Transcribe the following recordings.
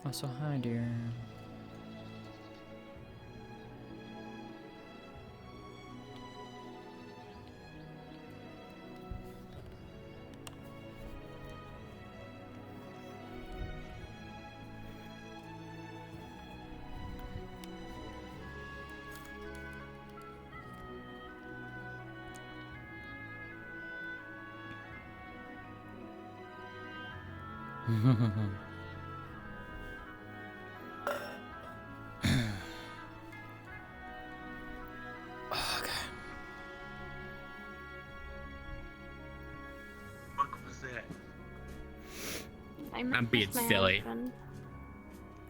Oh, so hi, dear. Okay. What was that? I'm being silly. Husband.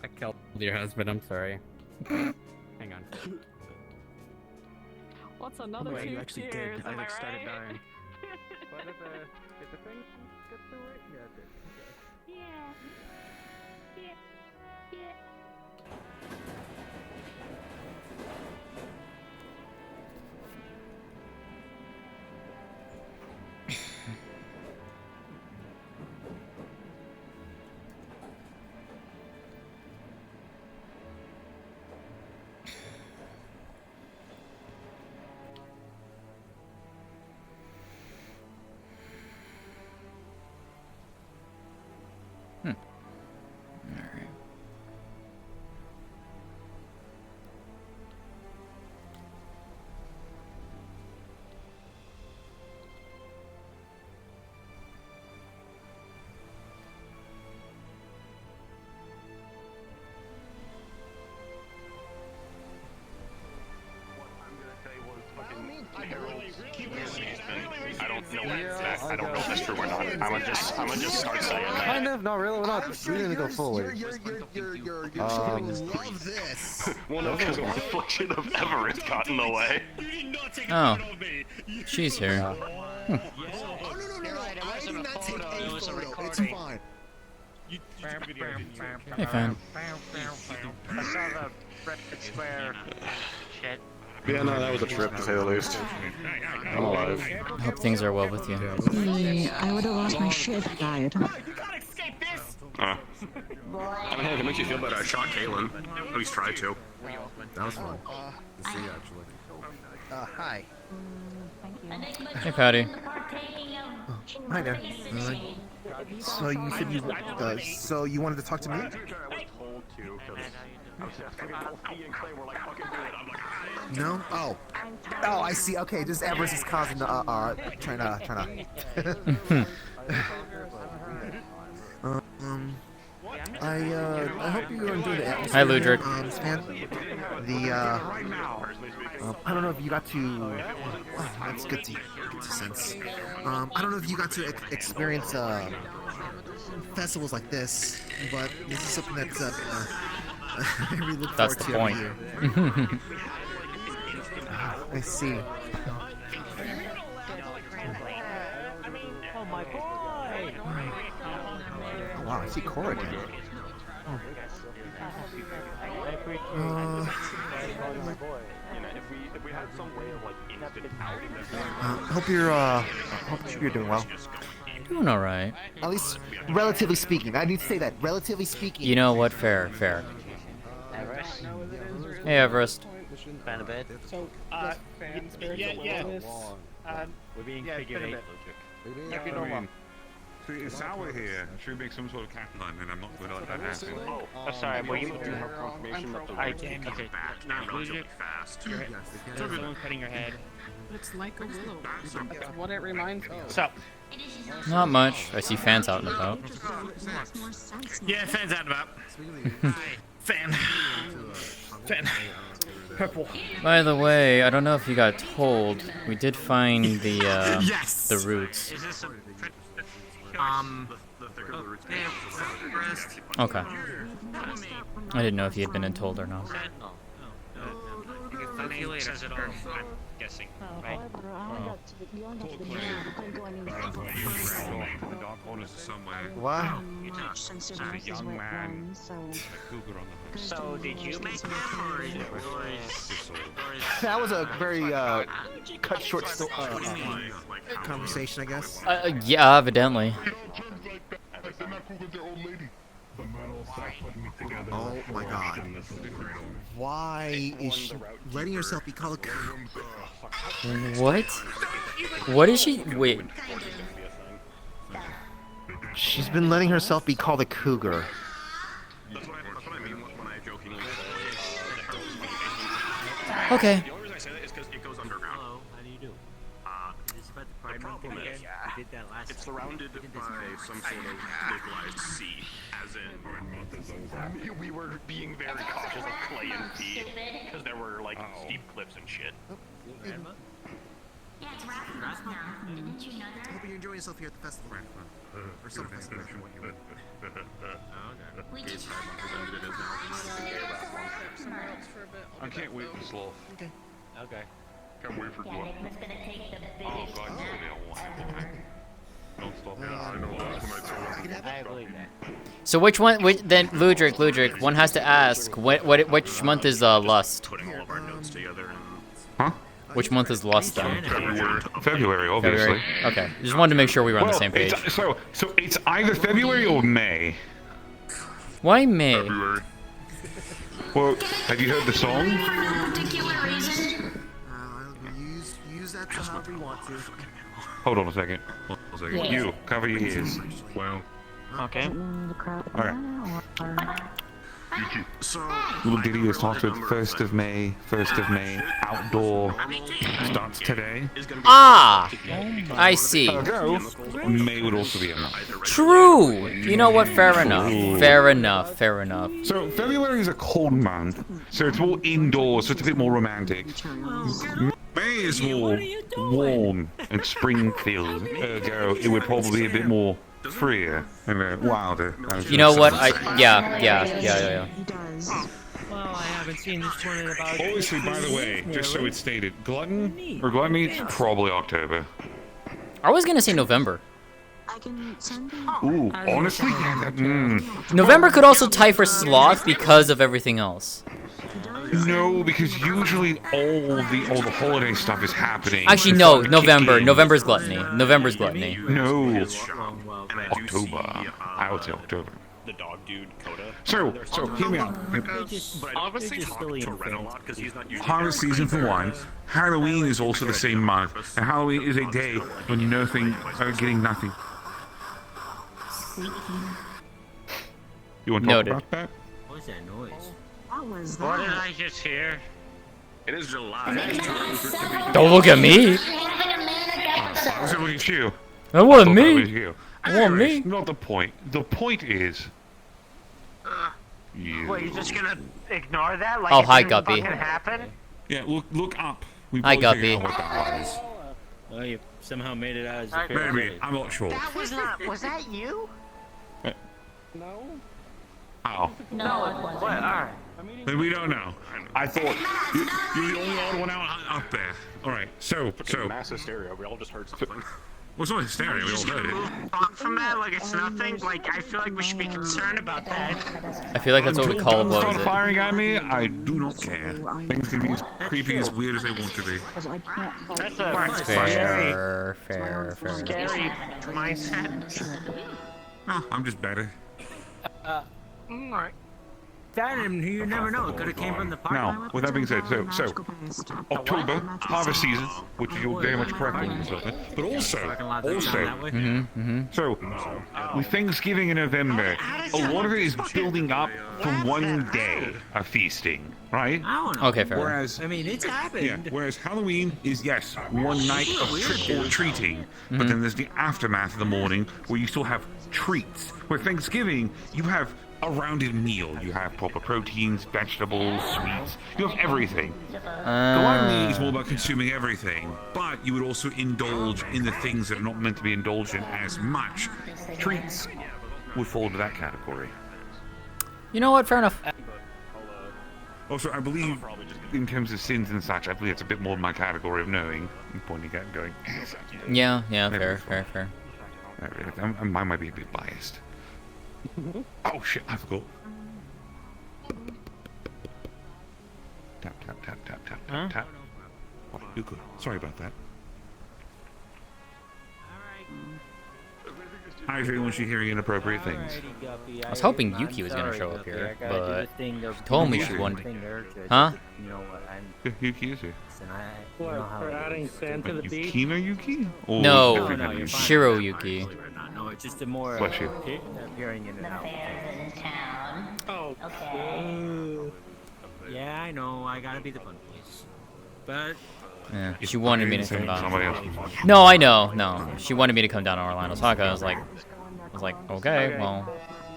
I killed your husband, I'm sorry. Hang on. What's another Wait, two you actually cheers, did. I am like started right? dying. What did the thing get through it? Yeah, it did. Okay. Yeah. Yeah. Yeah. Alright. I don't know that. I don't know if that's true or not. I'm gonna just start saying that. Kind of, not really. We're not. I'm sure We didn't go you're fully. love this. Well, no, because the reflection of Everett got in the way. Oh. She's here. Oh no. I did not take a photo. It's fine. Hey, fan. I saw the red square shit. Yeah, no, that was a trip to say the least. I'm alive. Hope things are well with you. I would have lost my shit if I died. I mean, hey, if it makes you feel better, I shot Caitlin. At least tried to. That was fun. To see, actually. Hi. Hey, Patty. Hi there. So you said you wanted to talk to me? No? Oh. Oh, I see. Okay, just Everest is causing the trying to. I hope you are enjoying the atmosphere. Hi, Ludric. Man. I don't know if you got to. Oh, that's good to sense. I don't know if you got to experience festivals like this, but this is something that's I really look That's forward the to point. every year. I see. Oh my boy! Oh, wow, I see Cora again. Hope you're doing well. Doing alright. At least, relatively speaking. I need to say that. Relatively speaking. You know what? Fair. Everest? Hey, Everest. Been a bit. So, We're being figured eight, Ludwig. Yeah, you know what? So it's sour here. Should we make some sort of cat line? And I'm not going to let that happen. Oh, sorry, were you... I Came back relatively fast. Someone cutting your head. It's like a willow. That's what it reminds me of. So, Not much. I see fans out and about. Yeah, fan's out and about. Fan. Purple. By the way, I don't know if you got told, we did find the Yes! the roots. is this a... Okay. I didn't know if you had been told or not. The name says it all, I'm guessing, right? The dark corners are somewhere. What? There's a young man. A cougar on the hook. So, did you make them, or is... That was a very cut short conversation, I guess. Yeah, evidently. Oh my god. Why is she letting herself be called a What? What is she? Wait. She's been letting herself be called a cougar. That's what I mean when I jokingly Okay. The only reason I say that is because it goes underground. Hello, how do you do? Is this about the The Pride Month problem again? is, We did that last it's time. surrounded by some sort of localized sea, as in we were being very cautious of clay and pea because there were like steep cliffs and shit. Yeah, it's Rasmus now. Didn't you know I that? hope you're enjoying yourself here at the festival. Or some festival. We just I can't wait for sloth. Okay. Okay. Can't wait for Yeah, glut. Nick was gonna take the Oh biggest god, you told me I want it. Don't stop me. I know, that's when I told him. I believe that. So which one? Then Ludric, one has to ask. Which month is Lust? Putting all of our notes together and Huh? Which month is Lust then? February, obviously. February. Okay. Just wanted to make sure we were on the Well, same page. so it's either February or May. Why May? February. Well, have you heard the song? particular reason. Use that to however you want to. Hold on a second. You, cover your ears. Well, Okay. Alright. so Little ditty is titled 1st of May, outdoor, starts today. Ah! I see. Ergo, May would also be a month. True! You know what? Fair enough. Fair enough. Fair enough. So February is a cold month, so it's more indoors, so it's a bit more romantic. May is more warm and spring-filled, ergo it would probably be a bit more freer and wilder. You know what? Yeah. He does. Well, I haven't seen this one in about. Obviously, by the way, just so it's stated, gluttony is probably October. I was gonna say November. I can send him. Ooh, honestly, yeah, November could also tie for sloth because of everything else. no, because usually all the holiday stuff is happening. Actually, no. November. November's gluttony. November's gluttony. No, and I do see October. I would say October. the dog dude Coda. So hear me out. But I obviously talk to Ren a lot because he's not usually Harvest season for one. Halloween is also the same month, and Halloween is a day when nothing are getting nothing. You want to talk Noted. about that? What was that noise? What was What did that? I just hear? It is July. Don't look at me. I was looking at you. That wasn't Thought that was me. you. That wasn't me. Anyways, not the point. The point is, you. What, you're just gonna ignore that? Like Oh, it hi, didn't Guppy. fucking happen? Yeah, look up. We Hi, both figured Guppy. out what that was. Well, you somehow made it out as the Alright, fair Maybe village. I'm not sure. That was not. Was that you? No? How? No, it wasn't. What? Alright. Then we don't know. I thought you're the only odd one out up there. All right. So. Mass hysteria. We all just heard something. Well, it's not hysteria. We all heard it. Move on from that like it's nothing. Like I feel like we should be concerned about that. I feel like that's what we Until call it. guns What start was it? firing at me, I do not care. Things can be as creepy as weird as they want to be. Because I can't fight That's the a rest. Fair. scary mindset. Oh, I'm just better. Alright. That and you never know. It could have came from the park. Now, with that being said, so October, harvest season, which you're very much correct on yourself, but also, so with Thanksgiving in November, a lot of it is building up from one day of feasting, right? I don't know. Okay, fair. Whereas, I mean, it's happened. yeah, whereas Halloween is yes, one night of trick or treating, but then there's the aftermath of the morning where you still have treats. Where Thanksgiving, you have a rounded meal. You have proper proteins, vegetables, sweets. You have everything. Gluttony is more about consuming everything, but you would also indulge in the things that are not meant to be indulged in as much. Treats would fall into that category. You know what? Fair enough. Also, I believe, in terms of sins and such, I believe it's a bit more my category of knowing and pointing at and going. Yeah. Maybe Fair. I might be a bit biased. Oh shit, I forgot. Tap. Oh, you're good. Sorry about that. How you feeling when she hearing inappropriate things? I was hoping Yuki was gonna show up here, but she told me she wanted to. Huh? You know what? Yeah, Yuki is here. For adding sand to the beach? Yukino Yuki? Or No, different Yuki? Shiro Yuki. No, it's just a more Bless you. appearing in and out. Bears in town. Oh, Okay. Yeah, I know. I gotta be the fun place. But Yeah, she wanted me to come Somebody down. else. No, I know. No, she wanted me to come down to Orlandosaka. I was like, okay, well,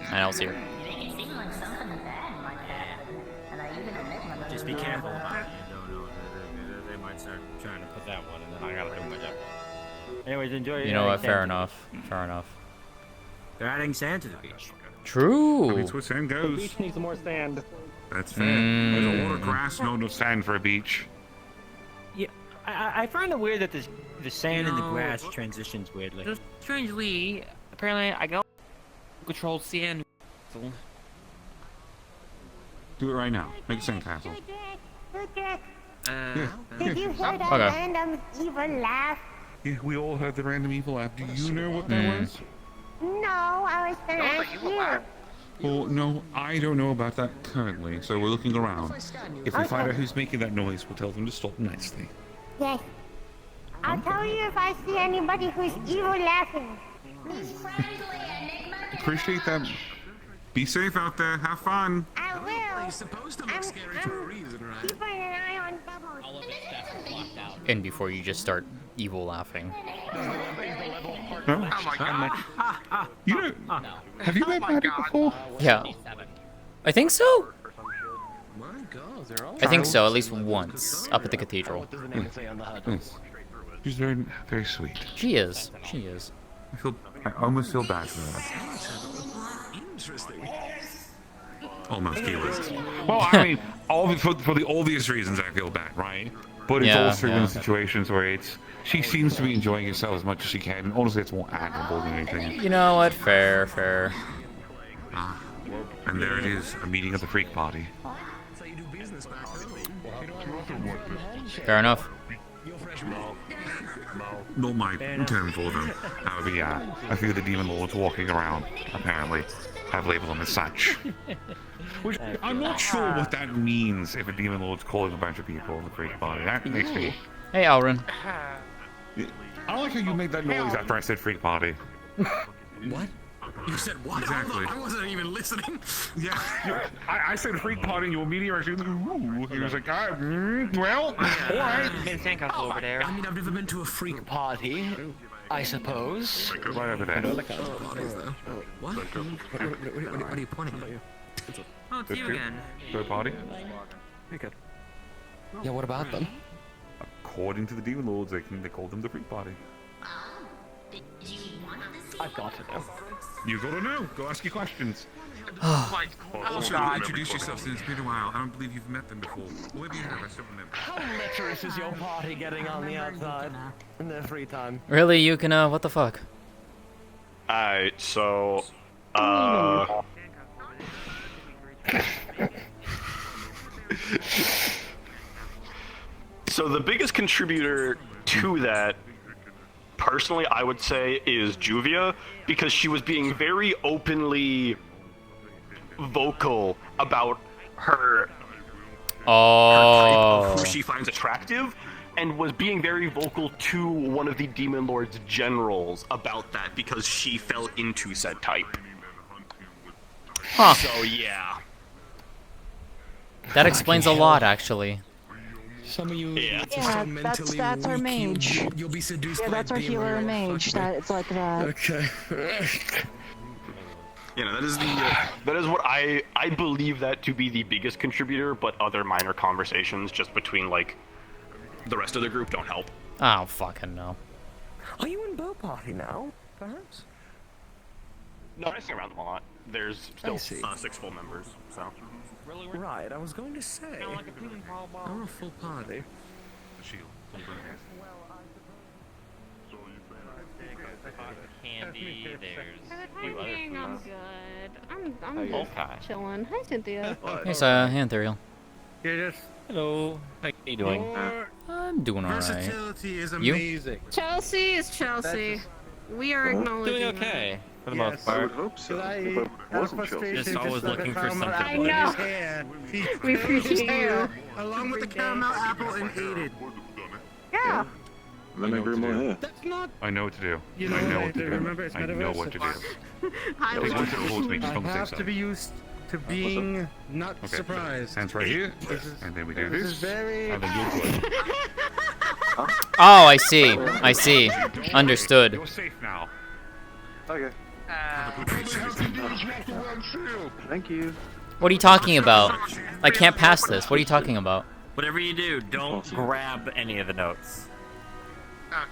and I'll see her. You make it seem like something bad might happen. And I even admit when the just be careful about it. You don't know. They might start trying to put that one, and then I gotta do my job. Anyways, enjoy. You know what? Fair enough. Fair enough. They're adding sand to the beach. True. That's where sand the goes. beach needs more sand. That's fair. There's a lot of grass, no sand for a beach. Yeah, I find it weird that the sand and the grass transitions weirdly. Strangely, apparently I got control sand. Do it right now. Make a sandcastle. Did you hear that Okay. random evil laugh? Yeah, we all heard the random evil laugh. Do you know what that was? No, I was gonna ask you. Well, no, I don't know about that currently, so we're looking around. If we find out who's making that noise, we'll tell them to stop nicely. Yes. I'll tell you if I see anybody who's evil laughing. Appreciate that. Be safe out there. Have fun. I will. You're supposed to look scary for a reason, right? Keeping an eye on Bubbles. And before you just start evil laughing. No? You know, have you met Maddie before? Yeah. I think so. My God, they're all. I think so, at least once, up at the cathedral. Yes. She's very, very sweet. She is. She is. I almost feel bad for her. Interesting. Almost feelings. Well, I mean, for the obvious reasons I feel bad, right? But it's Yeah, also yeah. in situations where she seems to be enjoying herself as much as she can. And honestly, it's more admirable than anything. You know what? Fair, fair. And there it is, a meeting of the freak party. So you do business back home. Fair enough. Not my term for them. However, yeah, I feel the demon lords walking around, apparently, have labeled them as such. Which, I'm not sure what that means if a demon lord's calling a bunch of people the freak party. That makes me... Hey, Alrin. I like how you made that noise after I said freak party. What? You said what? Exactly. I wasn't even listening. Yeah, I said freak party and you immediately actually ooh. He was like, well, alright. Made a sandcastle over there. I mean, I've never been to a freak party, I suppose. Right over there. What? What are you pointing at? Oh, it's you again. Third party? Yeah, what about them? According to the demon lords, they call them the freak party. I've got to know. You gotta know. Go ask your questions. Also, introduce yourself since it's been a while. I don't believe you've met them before. Maybe you have. I still remember. How lecherous is your party getting on the outside in their free time? Really, you can, what the fuck? Alright, so, so the biggest contributor to that, personally, I would say, is Juvia, because she was being very openly vocal about her type of who she finds attractive, and was being very vocal to one of the Demon Lord's generals about that because she fell into said type. Huh. So yeah. That explains a lot, actually. Some of you, Yeah. Yeah, that's our mage. You'll be seduced Yeah, by that's our a demon healer lord. mage. That it's like that. Okay. You know, that is the that is what I believe that to be the biggest contributor, but other minor conversations just between like the rest of the group don't help. I don't fucking know. Are you in Bow Party now? Perhaps. No, I sing around them a lot. There's still see. 6 full members, so. Right, I was going to say. I'm a full party. Candy, there's Hi, gang, I'm good. I'm Okay. just chilling. Hi, Cynthia. Here's a hand Ethereal. Hello. How you doing? I'm doing alright. Versatility is You? amazing. Chelsea is Chelsea. We are acknowledging Doing okay for the most I part. would hope so. Just always looking for something. I know. We appreciate you. Along with the caramel apple and ate it. Yeah. Let me bring more hair. That's not. I know what to do. You know, I know what to do. remember, it's I know what to do. I Take one step towards me, just I on the safe have to side. be used to being not Okay. surprised. Hands right here, and then we do This this, is very. and then you're good. Oh, I see. I see. Understood. You're safe now. Okay. Thank you. What are you talking about? I can't pass this. What are you talking about? Whatever you do, don't grab any of the notes.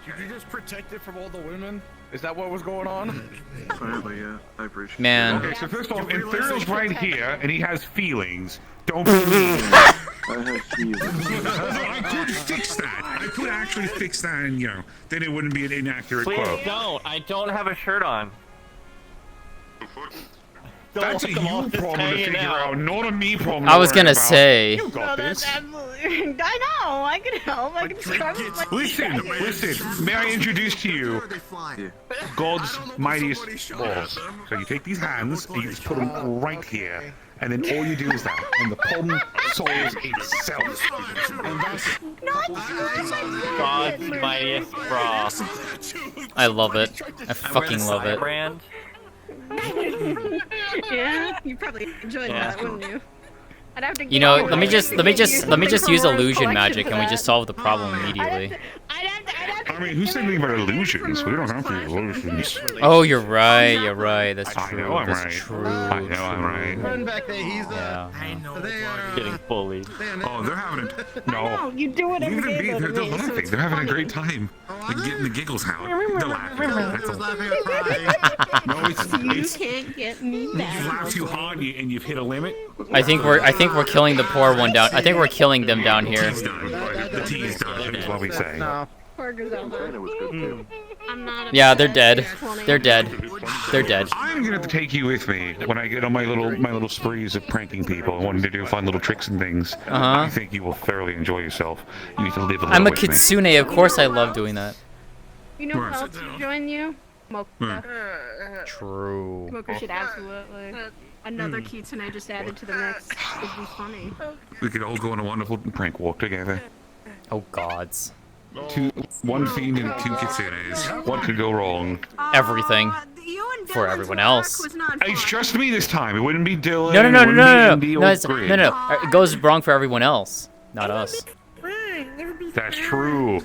Did you just protect it from all the women? Is that what was going on? Apparently, yeah. I appreciate Man. Okay, so first off, if Thero's right here and he has feelings, don't be mean. I have feelings. I could fix that. I could actually fix that, and then it wouldn't be an inaccurate Please quote. don't. I don't have a shirt on. That's a you problem to figure out, not a me problem. I was to worry gonna about. say. You got this. absolutely. I know. I can help. I can describe it. Listen. May I introduce to you God's mightiest balls? So you take these hands and you just put them right here, and then all you do is that, and the palm solves itself. And that's God's mightiest bra. I love it. I fucking love it. Brand. Yeah, you probably enjoyed that, wouldn't you? I'd have to You know, get let me just use Aurora's illusion collection magic, for and we that. just solve the problem immediately. I mean, who's saying anything about illusions? We don't have to illusions. Oh, you're right. You're right. That's I true. know I'm That's right. true. I know I'm right. Run back there. He's Yeah. I know. Getting bullied. Oh, they're having a no. You do it every Even day. me, though, to they're me, so laughing. it's They're having a funny. great time. They're getting the giggles out. They're laughing. That's all. No, You it's can't get me you back. laugh too hard and you've hit a limit. I think we're killing the poor one down. I think we're killing them down here. Tea's done. The tea's done. Is what we say. No. Parker's out there. I'm not. Yeah, they're dead. They're dead. They're dead. I'm gonna have to take you with me when I get on my little sprees of pranking people, wanting to do fun little tricks and things. I think you will thoroughly enjoy yourself. You need to live a little I'm a with me. kitsune. Of course, I love doing that. You know who else should join you? Mocha. True. Mocha should absolutely. Another kitsune just added to the mix. It'd be funny. We could all go on a wonderful prank walk together. Oh gods. One fiend and two kitsunes. What could go wrong? Everything. For everyone else. It's just me this time. It wouldn't be Dylan. No, no, no, it no, wouldn't no, be no, Andy no, or it's, Grid. no, no. It goes wrong for everyone else, not us. That's true.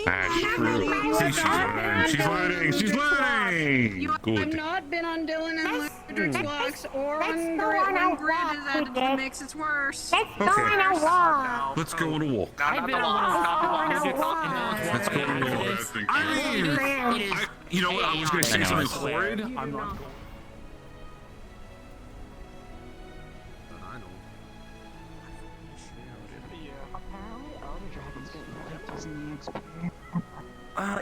That's true. See, she's learning. She's learning. I've Good. not been on Dylan and Ledrick's walks or on Grid when Grid is added to the mix. It's worse. Let's go on a walk. I've been on Let's go on a walk. You know what? I was gonna say something horrid. I'm not.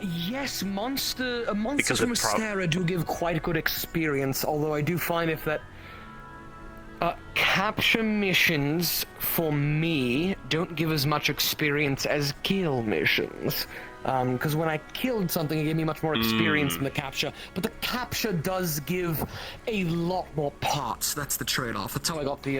Yes, monsters Because from it prob- Astera do give quite good experience, although I do find if that capture missions for me don't give as much experience as kill missions. Because when I killed something, it gave me much more experience than the capture. But the capture does give a lot more parts. That's the trade-off. That's how I got the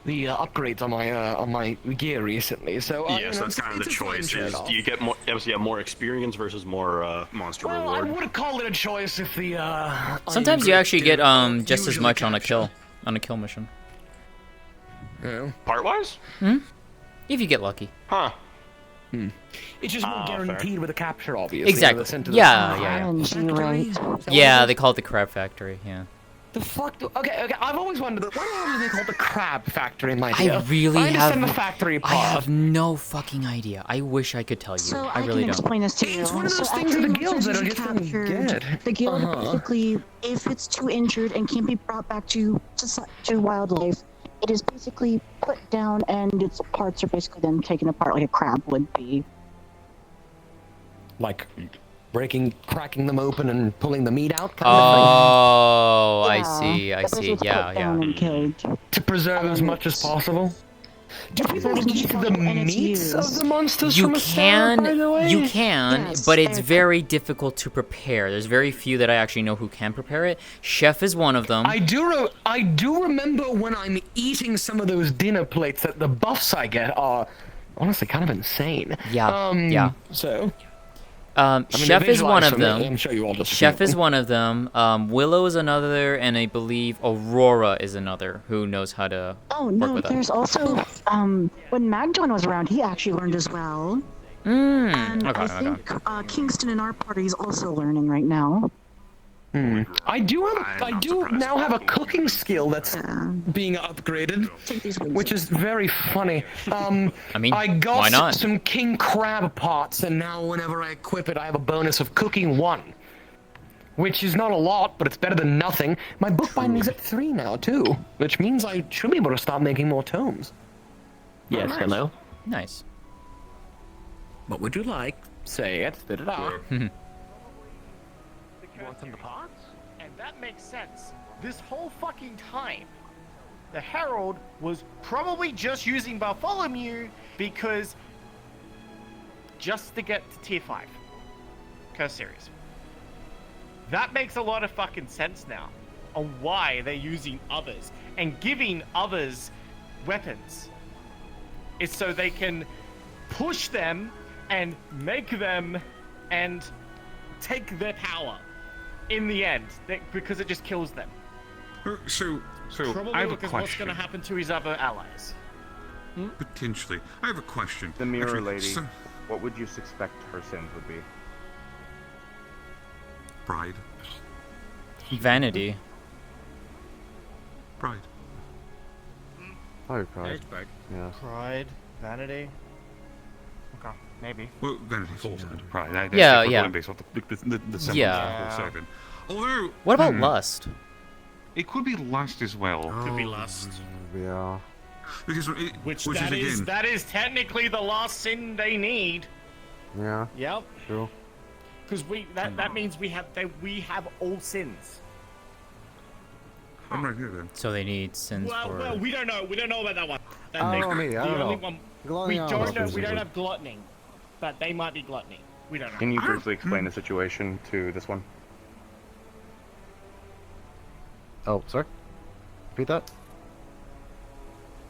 upgrades on my gear recently. So yes, that's kind of the choice. Is you get more, obviously, you have more experience versus more monster Well, I reward. would have called it a choice if the Sometimes you actually get just as much on a kill mission. Yeah. Part wise? If you get lucky. Huh. It's just more guaranteed with a capture, obviously. Exactly. Yeah. Yeah, they call it the crab factory. Yeah. The fuck? Okay. I've always wondered why do they call it the crab factory in my I understand the factory part. I have no fucking idea. I wish I could tell you. So I really can don't. explain this to you. It's one of those so things after of the your guilds that monster are is just captured, good. the guild basically, if it's too injured and can't be brought back to wildlife, it is basically put down and its parts are basically then taken apart like a crab would be. Like cracking them open and pulling the meat out. Oh, I Yeah, see. I but see. it's put down and killed. To preserve as much as possible. Do people eat the meats of the monsters You from a star, by the way? you can, Yes, but it's they're- very difficult to prepare. There's very few that I actually know who can prepare it. Chef is one of them. I do remember when I'm eating some of those dinner plates that the buffs I get are honestly kind of insane. Yeah, yeah. So. Chef is one of them. I'm sure you all just Chef is one of them. Willow is another, and I believe Aurora is another who knows how to Oh work no, with there's also when Magdalene was around, he actually learned as well. it. And Okay, I okay. think Kingston in our party is also learning right now. I do now have a cooking skill that's being upgraded, which is very funny. I mean, I got why not? some king crab pots, and now whenever I equip it, I have a bonus of cooking 1. Which is not a lot, but it's better than nothing. My bookbinding's at 3 now, too, which means I should be able to start making more tomes. Yes, nice. hello? Nice. What would you like? Say it, spit it out. Want some of the pots? And that makes sense. This whole fucking time, the Herald was probably just using Bartholomew because just to get to tier 5 curse series. That makes a lot of fucking sense now on why they're using others and giving others weapons. It's so they can push them and make them and take their power in the end, because it just kills them. So Probably I have a because question. what's going to happen to his other allies. Potentially. I have a question. The mirror Actually, lady, so- what would you suspect her sins would be? Pride. Vanity. Pride. Probably pride. Pride. Yeah. Pride, vanity. Okay, maybe. Well, vanity falls under pride. That's Yeah, if we're yeah. going based off the symbols Yeah. of 7. Although, What about lust? It could be lust as well. Could be lust. Yeah. Because Which is again, that is technically the last sin they need. Yeah. Yep. True. Because that means we have all sins. I'm right here then. So they need sins for. Well, we don't know. We don't know about that one. I don't know, I don't know. One, Gluttony, we I don't know. if We there's don't a- have gluttony, but they might be gluttony. We don't know. Can you briefly explain the situation to this one? Oh, sorry? Repeat that?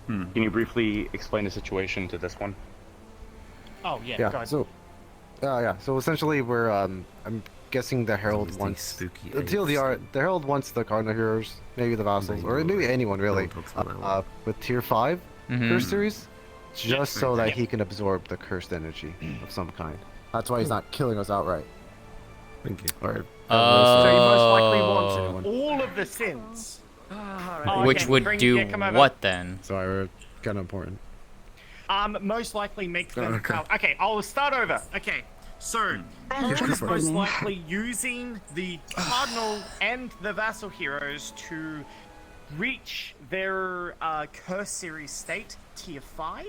Can you briefly explain the situation to this one? Oh yeah. Yeah. Go ahead. So, so essentially, we're I'm guessing the Herald wants spooky the TLDR. The Herald wants the Cardinal Heroes, maybe the Vassals, or maybe anyone really, with Tier 5 Curse series, just so that he can absorb the cursed energy of some kind. That's why he's not killing us outright. Thank you. Or, so you most likely want all of the sins. Oh, Which okay, would do come over. what then? Sorry, we're kind of important. Most likely make them. Okay. Okay, I'll start over. Okay, so Just most me. likely using the Cardinal and the Vassal heroes to reach their Curse series state, Tier 5.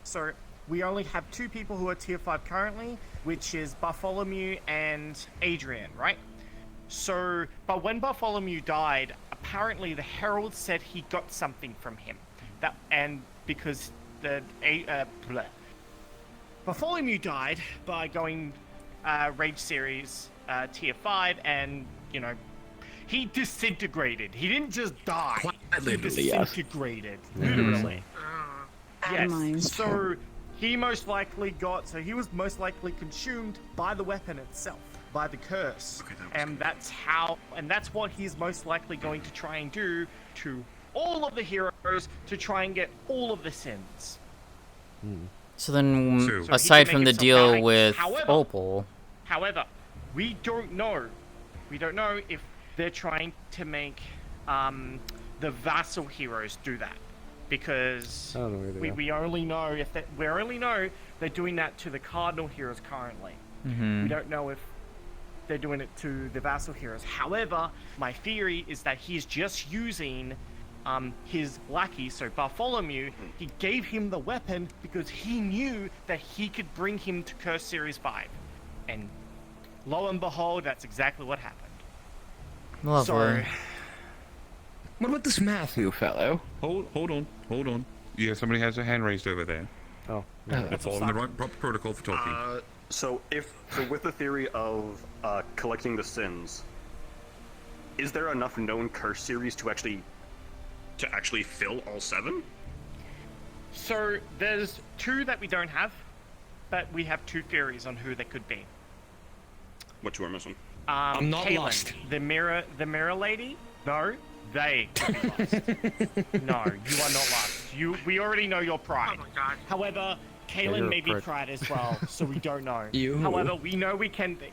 So we only have 2 people who are Tier 5 currently, which is Bartholomew and Adrian, right? So, but when Bartholomew died, apparently the Herald said he got something from him. Because Bartholomew died by going Rage Series Tier 5, and, you know, he disintegrated. He didn't just die. He literally, yes. disintegrated. Mhm. Literally. Yes. Atomized. So he was most likely consumed by the weapon itself, by the curse. And that's what he's most likely going to try and do to all of the heroes, to try and get all of the sins. So then, So he aside can from make the himself deal balance. with However- Opal, However, we don't know if they're trying to make the vassal heroes do that, because I don't know either, yeah. we only know they're doing that to the cardinal heroes currently. Mhm. We don't know if they're doing it to the vassal heroes. However, my theory is that he's just using his lackey, so Bartholomew. He gave him the weapon because he knew that he could bring him to Curse Series 5. And lo and behold, that's exactly what happened. lovely. What about this Matthew fellow? Hold on. Yeah, somebody has a hand raised over there. Oh, That's all in the right proper protocol for talking. So with the theory of collecting the sins, is there enough known curse series to actually fill all 7? So there's 2 that we don't have, but we have 2 theories on who they could be. What you are missing? I'm not Kaylin, lost. The mirror lady? No, they could be lost. No, you are not lost. We already know your pride. Oh my god. However, you're Kaylin a may be prick. pride as well, so we don't know. You. However, we know people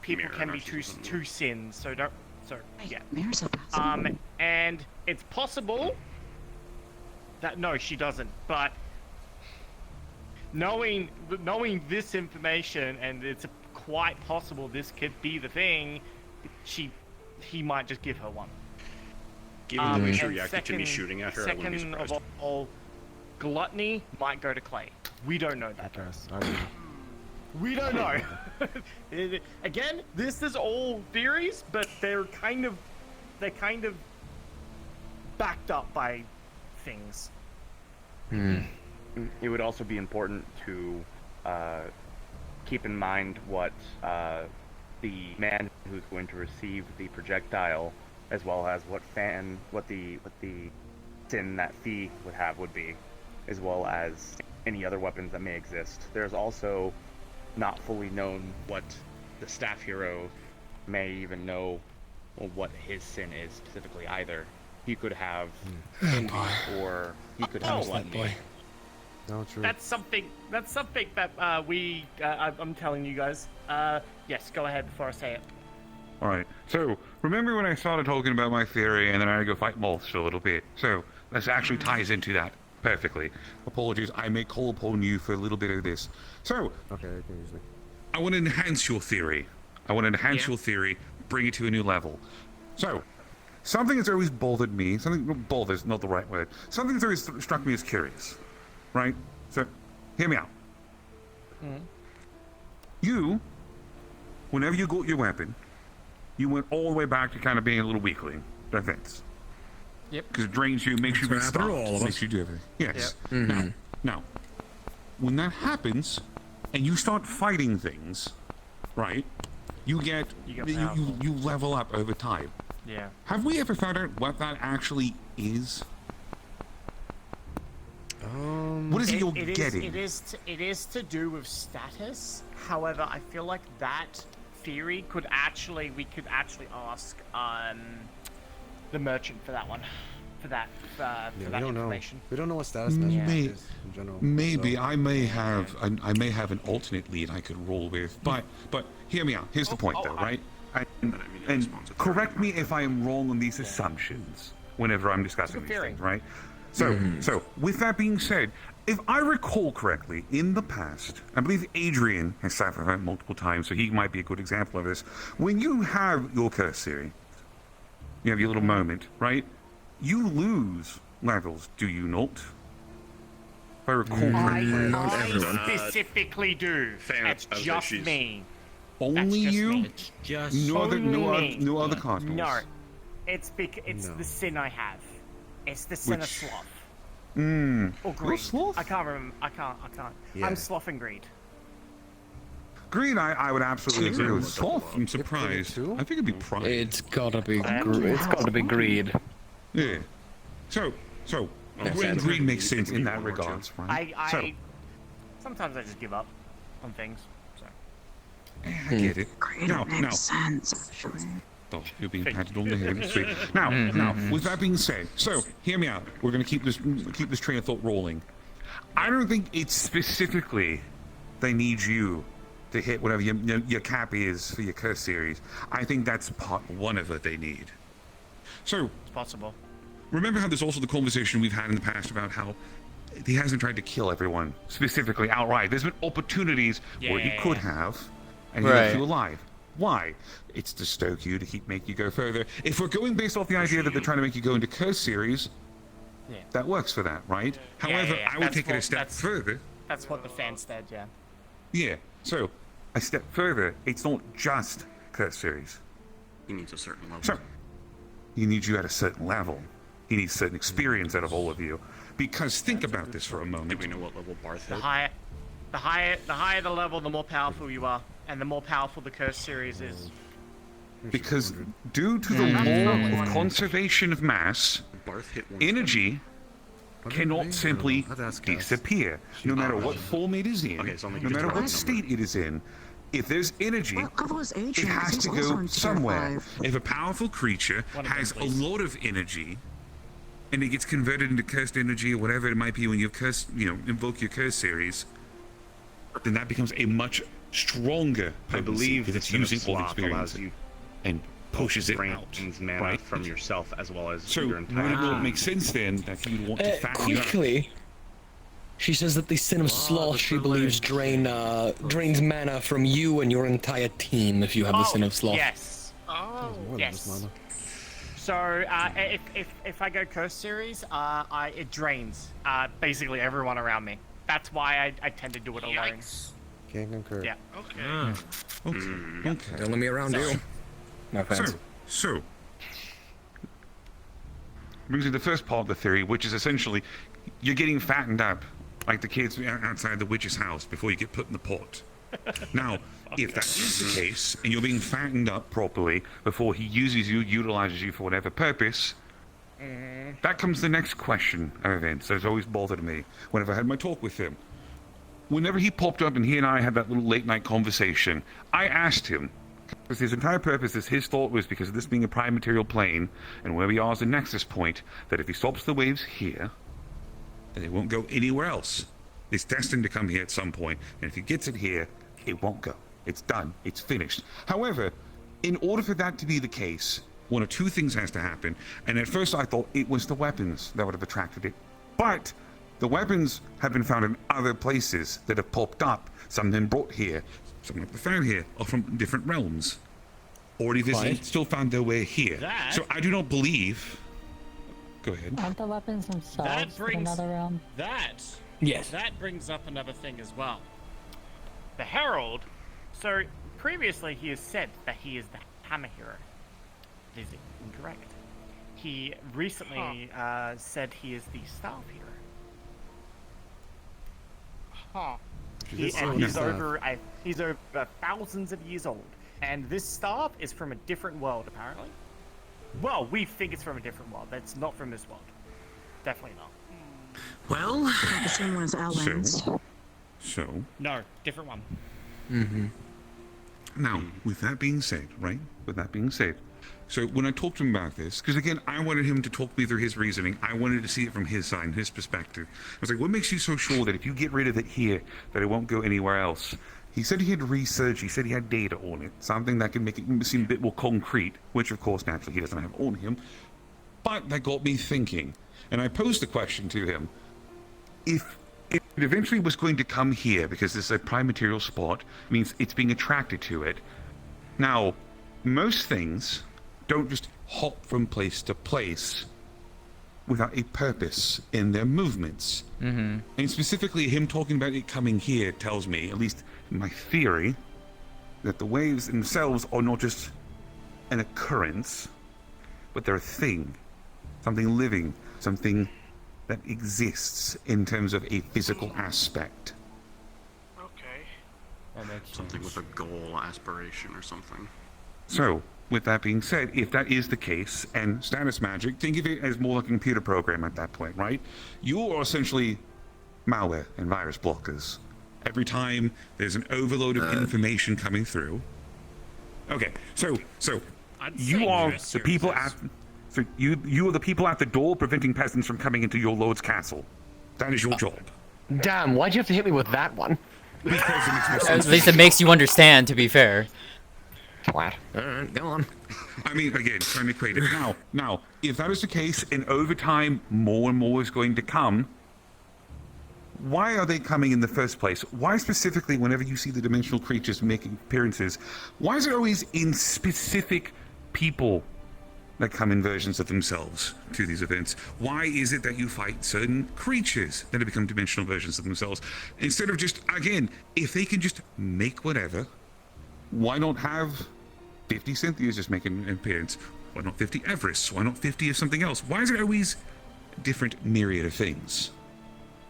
Mirror, can no, be she's two sins, so don't. So yeah. Mirror's a bastard. And it's possible that no, she doesn't. But knowing this information, and it's quite possible this could be the thing. He might just give her one. Given the way she and reacted to me shooting at her, I wouldn't be second surprised. of all, gluttony might go to Clay. We don't know that. We don't know. Again, this is all theories, but they're kind of backed up by things. It would also be important to keep in mind what the man who's going to receive the projectile, as well as what the sin that Fee would be, as well as any other weapons that may exist. There's also not fully known what the staff hero may even know what his sin is specifically either. He could have envy, or he could have gluttony. No, true. That's something that I'm telling you guys. Yes, go ahead before I say it. Alright, so remember when I started talking about my theory and then I had to go fight moths for a little bit? So this actually ties into that perfectly. Apologies, I may call upon you for a little bit of this. So, okay, I can usually. I want to enhance your theory. Your theory, bring it to a new level. So, something that's always bothered me, bothers, not the right word, something that's always struck me as curious, right? So, hear me out. You, whenever you got your weapon, you went all the way back to kind of being a little weakling defense. Yep. Because it drains you, makes you That's what happened to restart, all of makes us. you do everything. Yes. Yep. Now, when that happens, and you start fighting things, right? You get you level up over time. Yeah. Have we ever found out what that actually is? What is it you're getting? It is to do with status. However, I feel like that theory we could actually ask the merchant for that one, for that we don't information. know. We don't know what status measurement is in general. Maybe so- I may have an alternate lead I could roll with, but hear me out. Here's the point, though, right? And correct me if I am wrong on these assumptions whenever I'm discussing these things, right? So with that being said, if I recall correctly, in the past, I believe Adrian has sat for that multiple times, so he might be a good example of this. When you have your curse theory, you have your little moment, right? You lose levels, do you not? If I recall correctly. I specifically do. It's just me. Only you? Just no other me. cosmos. No, it's the sin I have. It's the sin of Which- sloth. Mmm. Or greed. I can't remember. I can't. Yeah. I'm sloth and greed. Green, I would absolutely agree with. Sloth, I'm surprised. I think it'd be pride. It's gotta be greed. Yeah. So, greed makes sense in that regards, right? I sometimes I just give up on things. So. I get it. Now, sense. oh, you're being patted on the head. Sweet. Now, with that being said, so hear me out. We're gonna keep this train of thought rolling. I don't think it's specifically they need you to hit whatever your cap is for your curse series. I think that's part one of what they need. So, It's possible. remember how there's also the conversation we've had in the past about how he hasn't tried to kill everyone specifically outright. There's been opportunities where he could have, and he left you alive. Why? It's to stoke you, to make you go further. If we're going based off the idea that they're trying to make you go into curse series, that works for that, right? However, I would take it a step further. That's what the fans said, yeah. Yeah, so a step further, it's not just curse series. He needs a certain level. So, he needs you at a certain level. He needs certain experience out of all of you. Because think about this for a moment. Do we know what level Barth The hit? higher the level, the more powerful you are, and the more powerful the curse series is. Because due to the law of conservation of mass, Barth hit one. energy cannot simply disappear, no matter what form it is in, no matter what state it is in. If there's energy, it has to go somewhere. If a powerful creature has a lot of energy, and it gets converted into cursed energy or whatever it might be when you curse, invoke your curse series, then that becomes a much stronger potency, I believe because it's Sin of using all the Sloth experience allows you and pushes it drains out. mana Right? from yourself as well as So your would entire it not team. make sense then that you would want to fatten you up? Quickly. She says that the Sin of Sloth, she believes, drains mana from you and your entire team if you have the Sin of Sloth. Yes. Oh. Yes. So if I go curse series, it drains basically everyone around me. That's why I tend to do it alone. Can't concur. Yeah. Okay. Okay. Don't let me around you. No offense. So, brings me to the first part of the theory, which is essentially you're getting fattened up like the kids outside the witch's house before you get put in the pot. Now, if that is the case, and you're being fattened up properly before he uses you, utilizes you for whatever purpose, that comes the next question of events that has always bothered me whenever I had my talk with him. Whenever he popped up and he and I had that little late night conversation, I asked him, because his entire purpose is his thought was because of this being a prime material plane, and where we are as a nexus point, that if he stops the waves here, then it won't go anywhere else. It's destined to come here at some point, and if he gets it here, it won't go. It's done. It's finished. However, in order for that to be the case, one of two things has to happen, and at first I thought it was the weapons that would have attracted it. But the weapons have been found in other places that have popped up. Some have been brought here, some have been found here, or from different realms. Already visited, still found their way here. So I do not believe... Go ahead. Aren't the weapons themselves That brings in another realm? that. Yes. That brings up another thing as well. The Herald. So previously he has said that he is the Hammer Hero. Is it incorrect? He recently said he is the Staff Hero. Huh. He's over thousands of years old, and this staff is from a different world apparently. Well, we think it's from a different world. That's not from this world. Definitely not. Well, the same one as Alan's. So. No, different one. Mm-hmm. Now, with that being said, right? With that being said, so when I talked to him about this, because again, I wanted him to talk me through his reasoning. I wanted to see it from his side, his perspective. I was like, what makes you so sure that if you get rid of it here, that it won't go anywhere else? He said he had research, he said he had data on it, something that can make it seem a bit more concrete, which of course, naturally, he doesn't have on him. But that got me thinking, and I posed the question to him, if it eventually was going to come here, because this is a prime material spot, means it's being attracted to it. Now, most things don't just hop from place to place without a purpose in their movements. Mm-hmm. And specifically, him talking about it coming here tells me, at least in my theory, that the waves themselves are not just an occurrence, but they're a thing. Something living, something that exists in terms of a physical aspect. Okay. Something with a goal, aspiration, or something. So, with that being said, if that is the case, and status magic, think of it as more like a computer program at that point, right? You are essentially malware and virus blockers. Every time there's an overload of information coming through. Okay, so you are the people at... So you are the people at the door preventing peasants from coming into your lord's castle. That is your job. Damn, why'd you have to hit me with that one? Because it makes more At sense. least it makes you understand, to be fair. Twat. Alright, go on. I mean, again, trying to equate it. Now, if that is the case, and over time, more and more is going to come, why are they coming in the first place? Why specifically, whenever you see the dimensional creatures making appearances, why is it always in specific people that come in versions of themselves to these events? Why is it that you fight certain creatures that have become dimensional versions of themselves? Instead of just, again, if they can just make whatever, why not have 50 Cynthias just make an appearance? Why not 50 Everests? Why not 50 of something else? Why is it always a different myriad of things?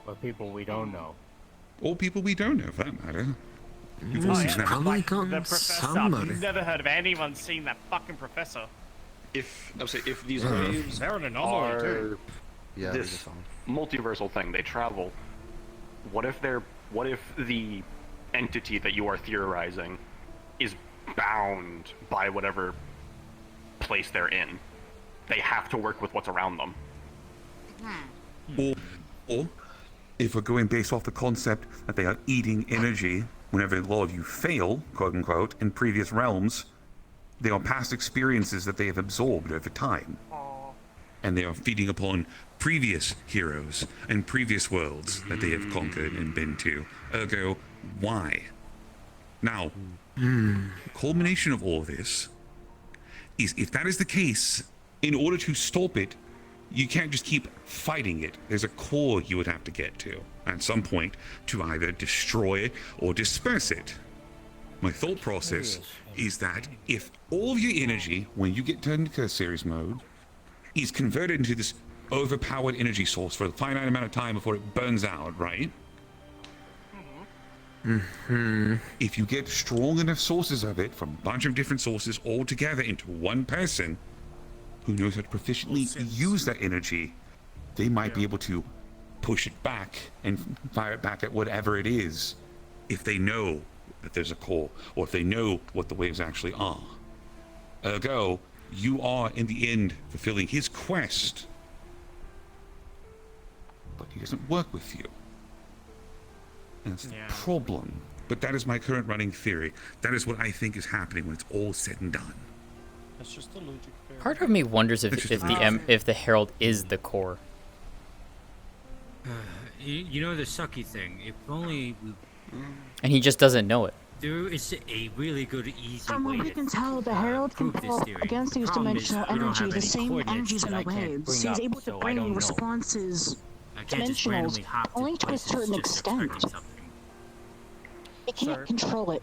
Or people we don't know. Or people we don't know, for that matter. You've all Oh, seen yeah, that. probably like the professor. I've never heard of anyone seeing that fucking professor. If these Uh-huh. waves They're an anomaly, are too. Yeah, this multiversal thing, they travel. What if the entity that you are theorizing is bound by whatever place they're in? They have to work with what's around them. Or if we're going based off the concept that they are eating energy whenever a lot of you fail, quote unquote, in previous realms, they are past experiences that they have absorbed over time. And they are feeding upon previous heroes and previous worlds that they have conquered and been to. Ergo, why? Now, the culmination of all of this is, if that is the case, in order to stop it, you can't just keep fighting it. There's a core you would have to get to at some point to either destroy it or disperse it. My thought process is that if all of your energy, when you get turned into series mode, is converted into this overpowered energy source for a finite amount of time before it burns out, right? If you get strong enough sources of it from a bunch of different sources all together into one person who knows how to proficiently use that energy, they might be able to push it back and fire it back at whatever it is, if they know that there's a core, or if they know what the waves actually are. Ergo, you are in the end fulfilling his quest, but he doesn't work with you. And that's the problem. But that is my current running theory. That is what I think is happening when it's all said and done. That's just the logic. Part of me wonders if the Herald is the core. You know the sucky thing. If only we... And he just doesn't know it. There is a really good, easy From way what we to can tell, the Herald can prove this pull theory. against these Problem is, dimensional we don't energy have the any same coordinates energies in that the I can't waves. bring He's up, able to so I bring don't know. responses, I can't just randomly dimensionals, hop to only to a places certain just extent. expecting something. He can't control it.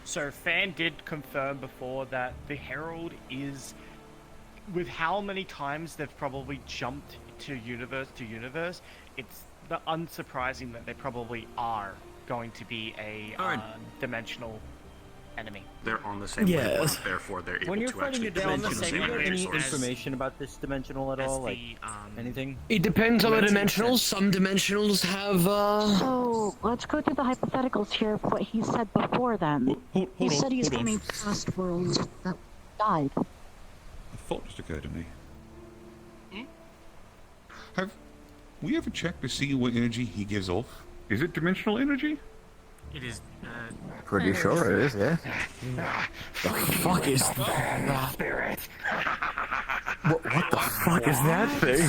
So Fan did confirm before that the Herald is, with how many times they've probably jumped to universe, it's unsurprising that they probably are going to be a dimensional enemy. They're on the same Yes. wavelength, therefore they're able When you're to fighting actually it down, consume do you get any resources. information about this dimensional at all? Like anything? It depends on the That makes dimensionals. sense. Some dimensionals have, So let's go through the hypotheticals here of what he said before then. He said he's hold on. coming past worlds that died. A thought just occurred to me. Have we ever checked to see what energy he gives off? Is it dimensional energy? It is. Pretty sure it is, yeah. the fuck is that? Spirit. What the fuck is that thing?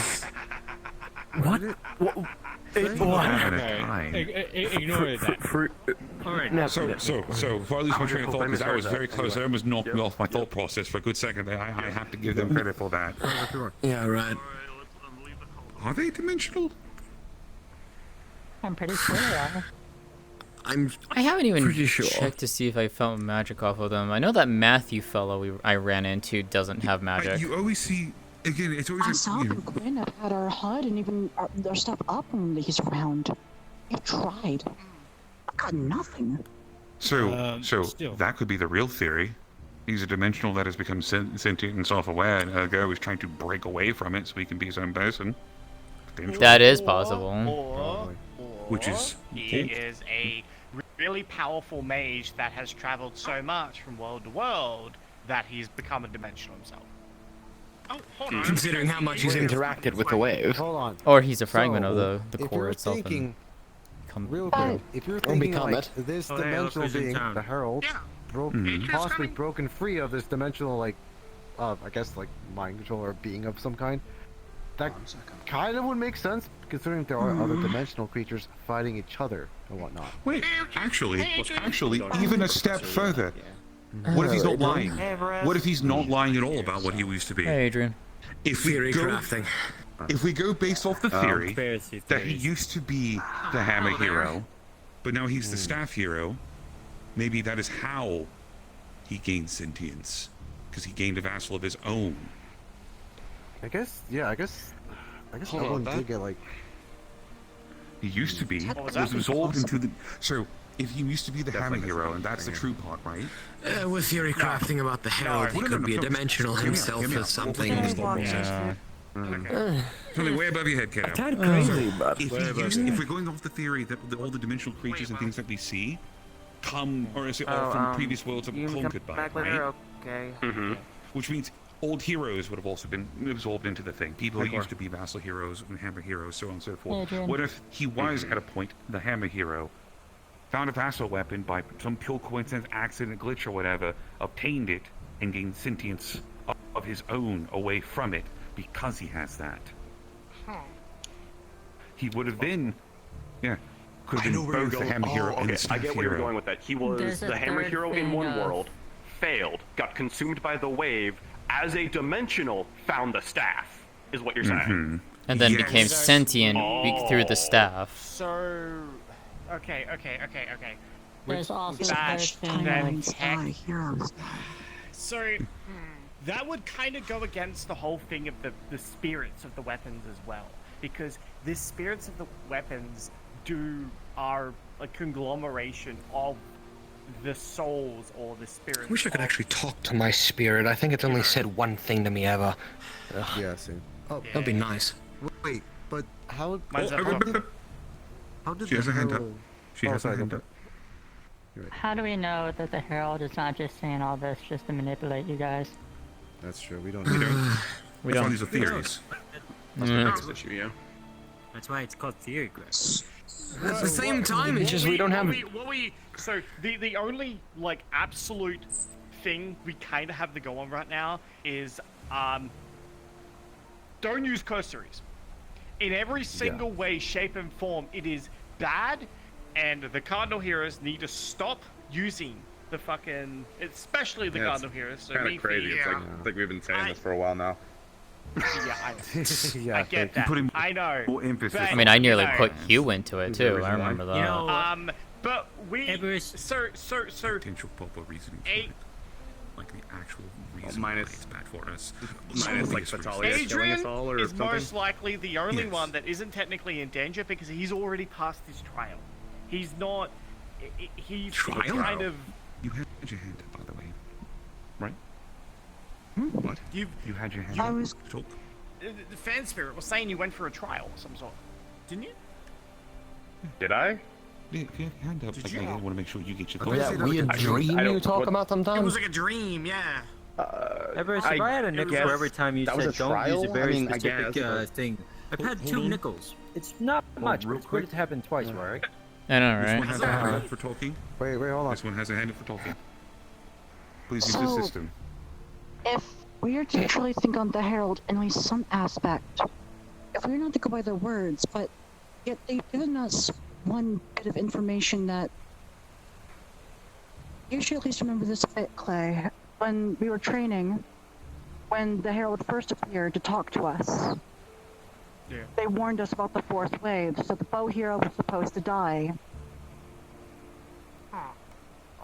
What? Ignore that. Alright, so before I lose my train of thought, because that was very close, that almost knocked me off my thought process for a good second. I have to give them credit for that. Yeah, right. Are they dimensional? I'm pretty sure they are. I haven't even pretty sure. checked to see if I felt magic off of them. I know that Matthew fellow I ran into doesn't have magic. You always see, again, it's always I saw him Gwen have had our HUD and even their stuff up when he's around. We've tried. I've got nothing. So still. that could be the real theory. He's a dimensional that has become sentient and self-aware, and ergo is trying to break away from it so he can be his own person. That is possible. Which is he is a really powerful mage that has traveled so much from world to world that he's become a dimensional himself. Oh, hold on. Considering how much he's interacted with the wave. Hold on. Or he's a fragment of So, the if core you're itself. thinking, and real quick, if you're thinking become like it. this Oh, hey, look dimensional who's in being, town. the Herald, possibly broken free of this dimensional, like, I guess, like, mind control or being of some kind, that kind of would make sense, considering there are other dimensional creatures fighting each other and whatnot. Wait, actually, even a step further. What if he's not lying? What if he's not lying at all about what he used to be? Hey, Adrian. If we Theory go, crafting. if we go based off the theory Conspiracy that he theories. used to be the hammer hero, but now he's the staff hero, maybe that is how he gained sentience, because he gained a vassal of his own. I guess Hold on, Evelyn did get like. He used to be. What was Was that? absorbed into the. So, if he used to be the hammer hero, and that's the true part, right? With theory crafting about the Herald, he could be a dimensional himself or something. Something way above your head, kiddo. Kinda crazy, but if, if we're going off the theory that all the dimensional creatures and things that we see come or are from previous worlds that were conquered by, right? Okay. Which means old heroes would have also been absorbed into the thing. People who used to be vassal heroes and hammer heroes, so on and so forth. Yeah, What if he was at a point, the hammer hero, found a vassal weapon by some pure coincidence, accident, glitch, or whatever, obtained it, and gained sentience of his own away from it because he has that? He would have been, could have been both the hammer hero and the I staff get where you're hero. going with that. He was the hammer hero in one world, failed, got consumed by the wave, as a dimensional, found the staff, is what you're saying. And then became sentient through the staff. So, okay. There's also Bash, the then timelines heroes. So, that would kind of go against the whole thing of the spirits of the weapons as well. Because the spirits of the weapons are a conglomeration of the souls or the spirits. I wish I could actually talk to my spirit. I think it's only said one thing to me ever. Ugh. Yeah, same. Oh, that'd be nice. Wait, but how? How did She has the a hand up. Herald- She has a sorry, hand go up. How do we know that the Herald is not just saying all this just to manipulate you guys? That's true. We don't. We don't. We That's why don't. these are theories. That's the next issue, yeah. That's why it's called theory, Greg. At the same time, it's just we don't have. So the only like absolute thing we kind of have to go on right now is don't use cursories. In every single way, shape, and form, it is bad, and the Cardinal Heroes need to stop using the fucking, especially the Cardinal Heroes. So Kind me of crazy. It's like we've been saying this for a while now. Yeah, I get that. I know. But, I mean, I nearly you know, put Hugh into it too. I remember that. You know, but we so Potential purple reasoning for it. Like the actual reason why it's bad for us. Minus like Vitalia killing Adrian us all or is something. most likely the only one that isn't technically in danger because he's already passed his trial. He's not. He's kind of. You had your hand up, by the way. Right? What? You had your hand I up. was. Talk. The fan spirit was saying you went for a trial of some sort, didn't you? Did I? Yeah, if you have your hand up, like, I want to make sure you get your Oh, that weird dream you talk about sometimes? It was like a dream, yeah. Everest, if I had a nickel for every time you that was said a don't use trial? a very I mean, I specific guess, but- thing, I've had two nickels. It's not much, real but it's good quick. to happen twice, right? I know, This right? one has a hand up for talking. Wait, hold on. This one has a hand up for talking. Please use So- the system. If we are to truly think on the Herald in at least some aspect, if we're not to go by their words, but yet they've given us one bit of information that you should at least remember this bit, Clay. When we were training, when the Herald first appeared to talk to us, they warned us about the fourth wave, so the bow hero was supposed to die.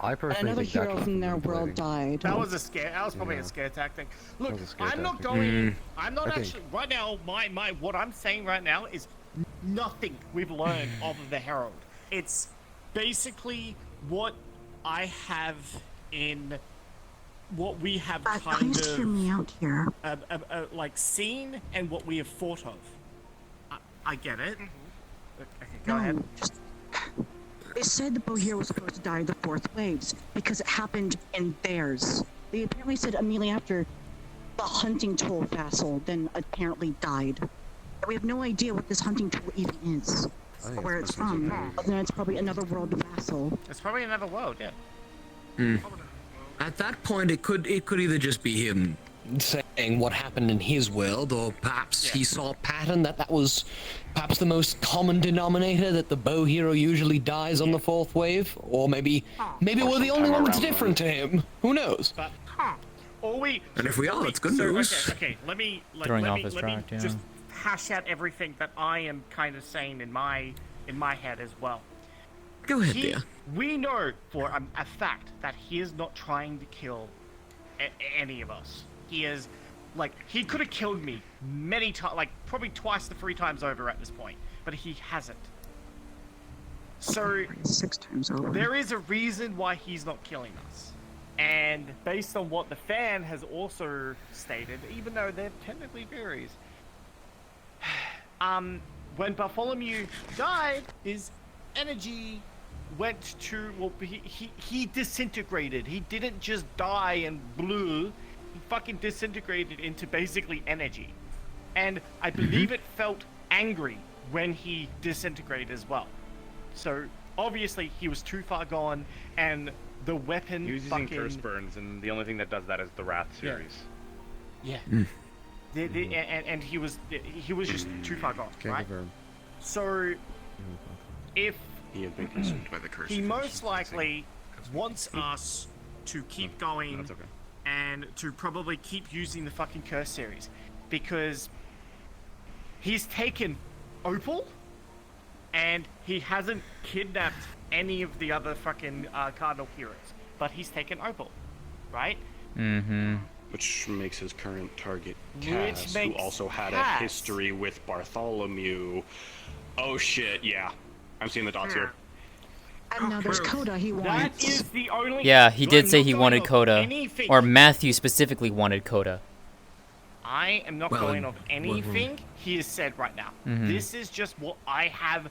I And personally another think that hero could from their be world manipulating. died. That was a scare. That was probably Yeah. a scare tactic. Look, That was a scare I'm not tactic. going. I'm not Okay. actually right now. My what I'm saying right now is nothing we've learned off of the Herald. It's basically what I have in what we have But kind please hear me of out here. like seen and what we have thought of. I get it. Okay, go No, ahead. just they said the bow hero was supposed to die in the fourth waves because it happened in theirs. They apparently said immediately after the hunting tool vassal then apparently died. And we have no idea what this hunting tool even is, or where it's from. Other than it's probably another world vassal. It's probably another world, yeah. At that point, it could either just be him saying what happened in his world, or perhaps he saw a pattern that was perhaps the most common denominator, that the bow hero usually dies on the fourth wave, or maybe we're the only one that's different to him. Who knows? But, or we. And if we are, it's good news. Okay, let me Throwing off his let me track, yeah. just hash out everything that I am kind of saying in my head as well. Go ahead, dear. We know for a fact that he is not trying to kill any of us. He is, like, he could have killed me many times, like, probably twice to 3 times over at this point, but he hasn't. So, 6 times over. there is a reason why he's not killing us. And based on what the fan has also stated, even though there technically varies, when Bartholomew died, his energy went to, well, he disintegrated. He didn't just die and blew. He fucking disintegrated into basically energy. And I believe it felt angry when he disintegrated as well. So obviously he was too far gone, and the weapon He was using curse burns, and the only thing that does that is the Wrath series. Yeah. And he was just too far gone, right? So if he had been consumed by the curse, he most likely wants us to keep going and to probably keep using the fucking curse series, because he's taken Opal and he hasn't kidnapped any of the other fucking Cardinal heroes, but he's taken Opal, right? Mm-hmm. Which makes his current target Cass, who also had a history with Bartholomew. Oh shit, yeah. I'm seeing the dots here. And now there's Coda he wants. That is the only... Yeah, he did say he wanted Coda. anything. Or Matthew specifically wanted Coda. I am not going off anything he has said right now. Mhm. This is just what I have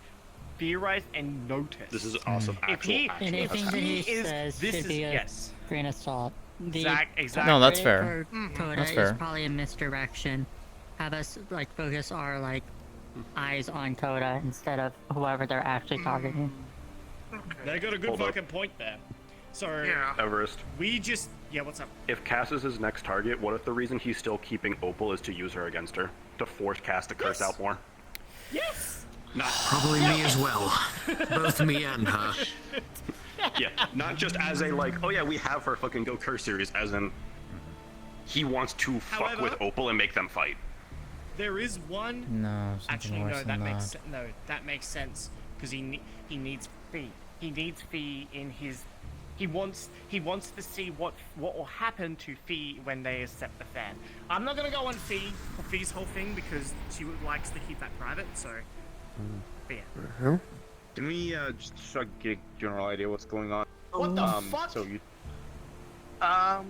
theorized and noticed. This is awesome. Anything that he says this should is be a yes. grain of salt. The Exactly. No, that's fair. for Coda That's is fair. probably a misdirection. Have us like focus our like eyes on Coda instead of whoever they're actually targeting. They got a good fucking point there. So Everest. we just what's up? If Cass is his next target, what if the reason he's still keeping Opal is to use her against her? To force Cass to curse out more? Yes! Probably me as well. Both me and her. Yeah, not just as a like, oh yeah, we have her fucking go curse series, as in he wants to fuck However- with Opal and make them fight. There is one. No, something Actually, worse no. than That makes that. that makes sense because he needs Fee. He needs Fee in his. He wants to see what will happen to Fee when they accept the fan. I'm not gonna go on Fee for Fee's whole thing because she likes to keep that private. So, but yeah. Can we just get a general idea what's going on? What the fuck? So you. I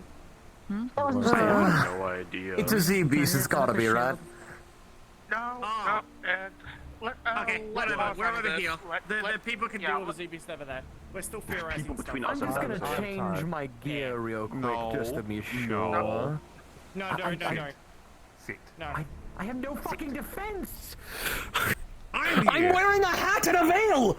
have no idea. It's a Z-Beast, it's gotta be, right? No. Okay, whatever. We're over here. The people can deal with the ZB stuff of that. We're still theorizing stuff. I'm just gonna change my gear real quick just to be sure. No, don't. Sit. No. I have no fucking defense! I'm wearing a hat and a veil!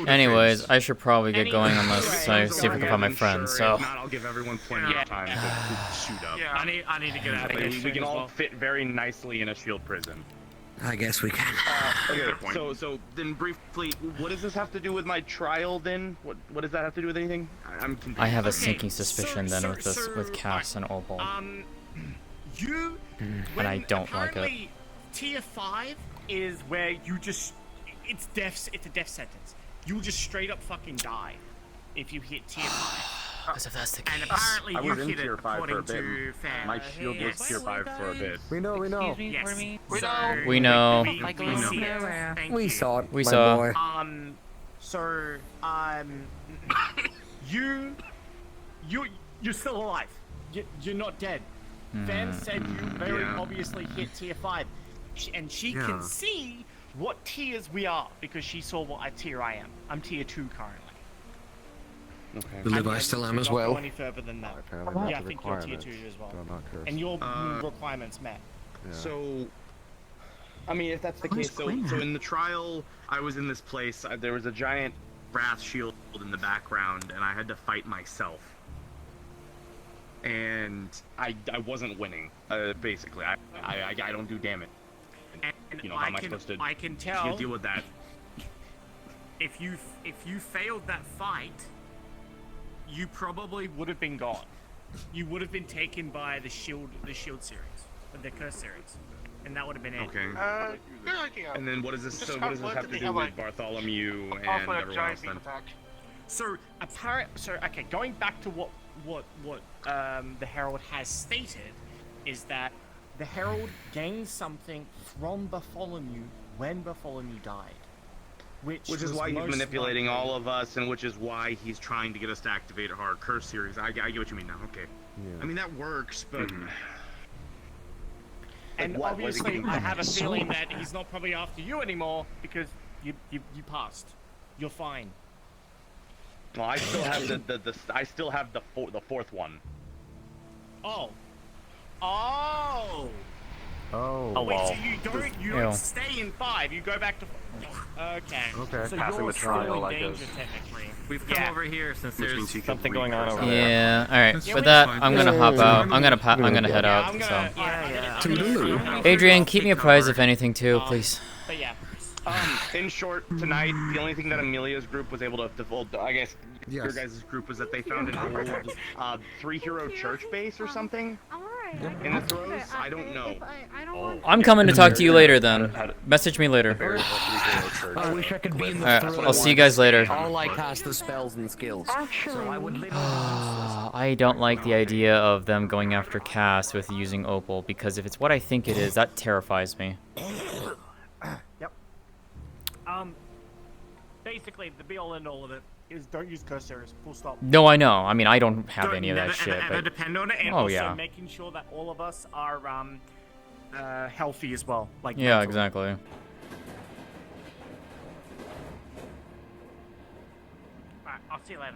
Anyways, I should probably get going unless I see if I can find my friends, so... If not, I'll give everyone plenty of time to shoot up. Yeah, I need to get out of here. We can all fit very nicely in a shield prison. I guess we can. Okay, so then briefly, what does this have to do with my trial then? What does that have to do with anything? I'm confused. I have a sinking suspicion then with Cass and Opal. You... And I don't like it. Apparently, Tier 5 is where you just... It's a death sentence. You just straight up fucking die if you hit Tier 5. Because if that's the case... And apparently I you was in hit tier it 5 for a according bit. to fan. My shield was tier 5 for a bit. We know. Yes. We know. We see it. Thank We you. saw it, We my saw. boy. You're still alive. You're not dead. Fan said you very obviously hit Tier 5. And she can see what tiers we are because she saw what tier I am. I'm Tier 2 currently. Okay. Believe I still am as well. Not go any further than that. Apparently Yeah, I not the think you're Tier 2 requirements, as well. but I'm not cursed. And your requirements met. Yeah. So, I mean, if that's the Where's case, so Quinn at? in the trial, I was in this place. There was a giant Wrath shield in the background, and I had to fight myself. And I wasn't winning. Basically, I don't do damage. And You know, how am I supposed to I can tell deal with that? if you failed that fight, you probably would have been gone. You would have been taken by the shield series. with the curse series, and that would have been it. Okay. Good idea. And then what does this? Just So what does this have to do with Bartholomew and off with a everyone giant else then? beam attack. So okay, going back to what the Herald has stated is that the Herald gained something from Bartholomew when Bartholomew died. Which is was why he's most manipulating likely- all of us, and which is why he's trying to get us to activate our curse series. I get what you mean now. Okay. Yeah. I mean that works, but. And Like, what? obviously, What I is he have a doing? feeling that he's not probably after you anymore because you passed. You're fine. Well, I still have I still have the fourth one. Oh. Oh. Oh. Wait, so you Ew. don't stay in 5. You go back to. Okay. Okay. So Passing you're the trial, still I in danger guess. technically. We've come over here since there's something going on over there. Yeah. All right. With that, I'm gonna hop out. I'm gonna head out. So. Adrian, keep me apprised if anything too, please. But yeah. In short, tonight the only thing that Amelia's group was able to divulge, I guess, your Yes. guys' group was that they found an old three-hero church base or something in the throes. I don't know. I'm coming to talk to you later then. Message me later. I wish I could be in the Alright, throne. I'll see you guys later. All I cast the spells and skills. So I would literally I don't like the idea of them going after Cass with using Opal, because if it's what I think it is, that terrifies me. Yep. Basically, the be-all end-all of it is don't use curse series. Full stop. No, I know. I mean, I don't have any of that shit. And But... depend on it, and Oh, also yeah. making sure that all of us are healthy as well. Like Yeah, mentally. exactly. Alright, I'll see you later.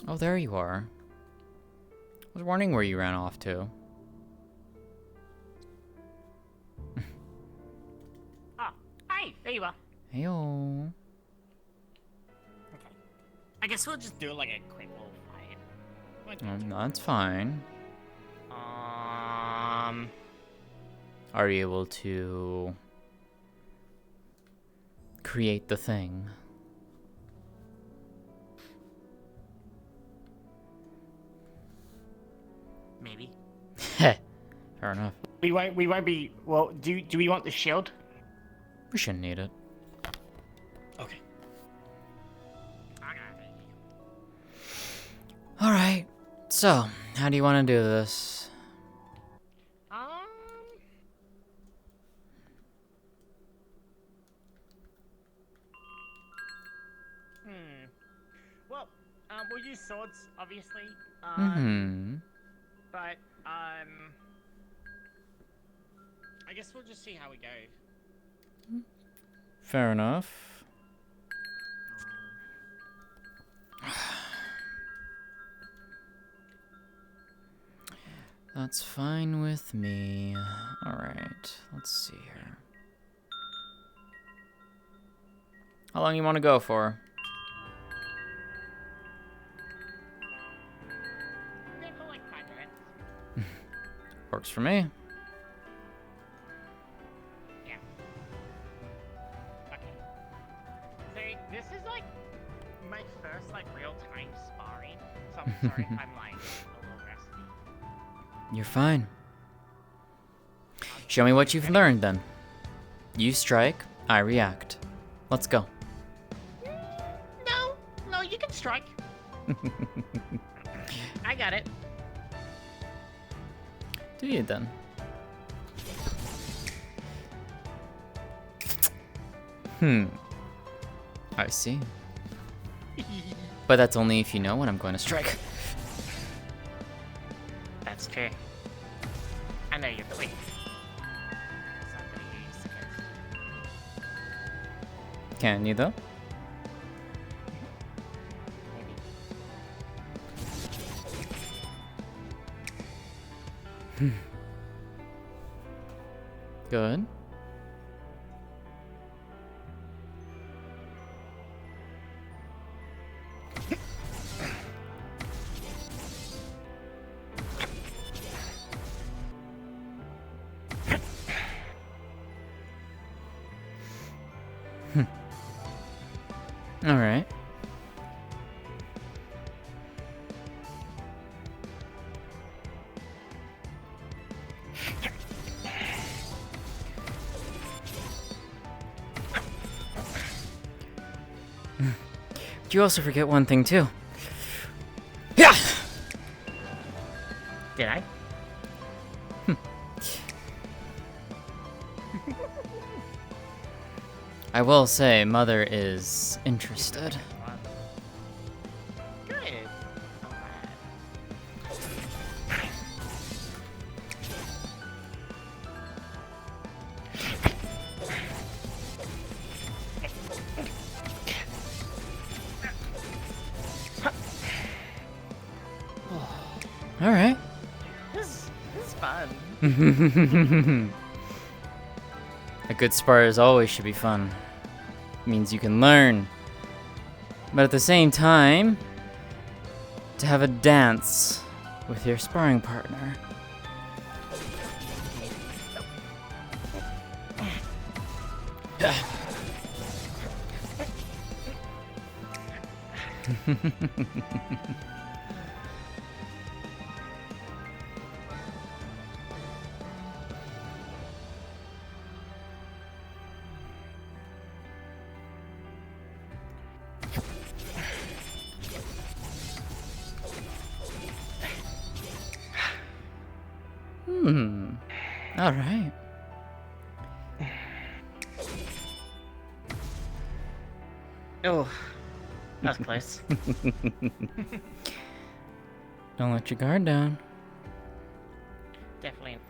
Oh, there you are. I was wondering where you ran off to. Ah, hey, there you are. Heyo. I guess we'll just do like a quick little fight. That's fine. Are you able to create the thing? Maybe. Fair enough. We won't be. Well, do we want the shield? We shouldn't need it. Okay. Alright. So, how do you want to do this? Well, we'll use swords, obviously. But I guess we'll just see how we go. Fair enough. That's fine with me. Alright, let's see here. How long you want to go for? Yeah, for like 5 minutes. Works for me. Yeah. Okay. So this is like my first like real time sparring. So I'm sorry if I'm like a little rusty. You're fine. Show me what you've learned then. You strike, I react. Let's go. No, you can strike. I got it. Do you then? I see. But that's only if you know when I'm going to strike. That's true. I know you're quick. Somebody needs to get Can you though? Good. All right. You also forget one thing too. Yeah. Did I? I will say, Mother is interested. Good. All right. This is fun. A good spar always should be fun. Means you can learn. But at the same time, to have a dance with your sparring partner. All right. Oh, that was close. Don't let your guard down. Definitely not.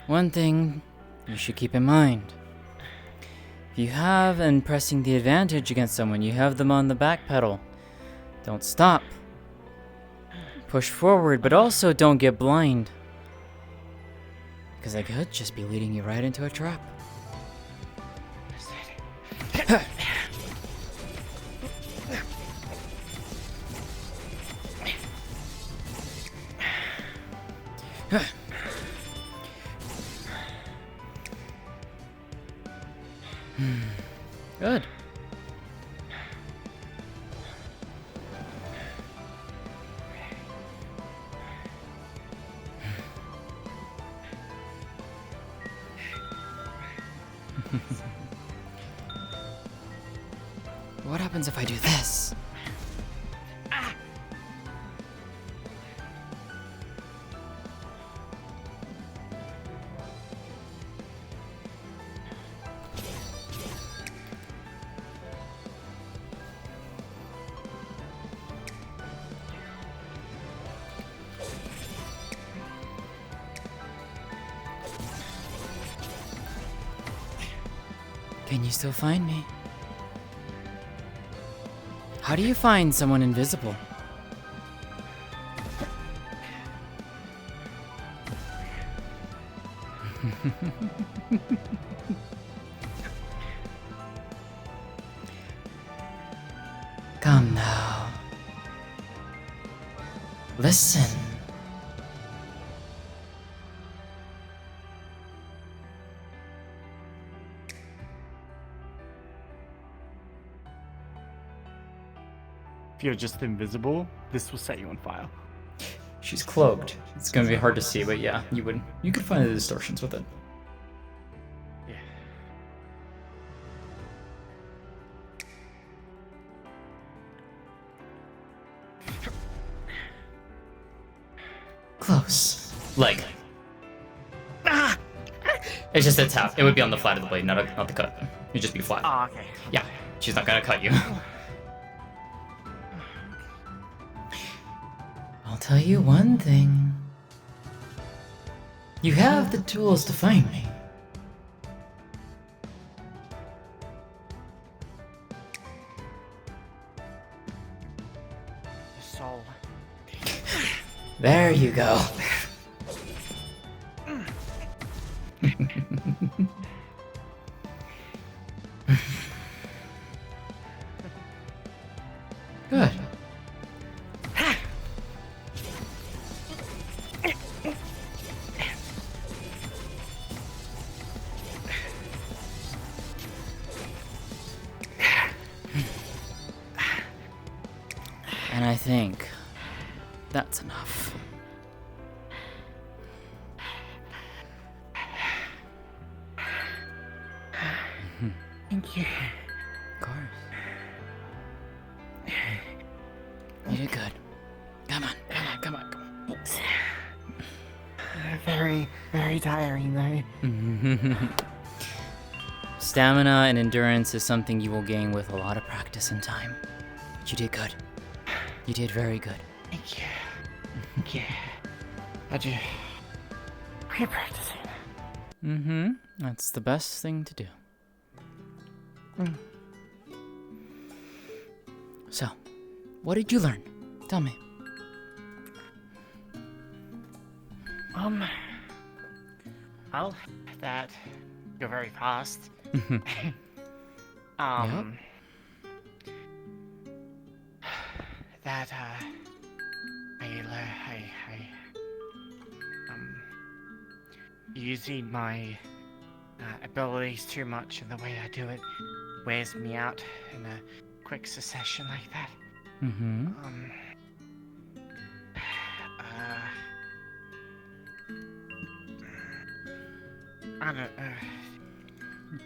One thing you should keep in mind. If you have and pressing the advantage against someone, you have them on the back pedal. Don't stop. Push forward, but also don't get blind. Because I could just be leading you right into a trap. Good. What happens if I do this? Can you still find me? How do you find someone invisible? Come now. Listen. If you're just invisible, this will set you on fire. She's cloaked. It's gonna be hard to see, but yeah, you could find the distortions with it. Yeah. Close. Like. Ah! It's just a tap. It would be on the flat of the blade, not the cut. It'd just be flat. Oh, okay. Yeah, she's not gonna cut you. I'll tell you one thing. You have the tools to find me. Soul. There you go. Good. And I think that's enough. Thank you. Of course. You did good. Come on. Very, very tiring though. Stamina and endurance is something you will gain with a lot of practice and time. But you did good. You did very good. Thank you. Thank you. I do. Keep practicing. That's the best thing to do. So, what did you learn? Tell me. Well, that you're very fast. That using my abilities too much and the way I do it wears me out in a quick succession like that. I don't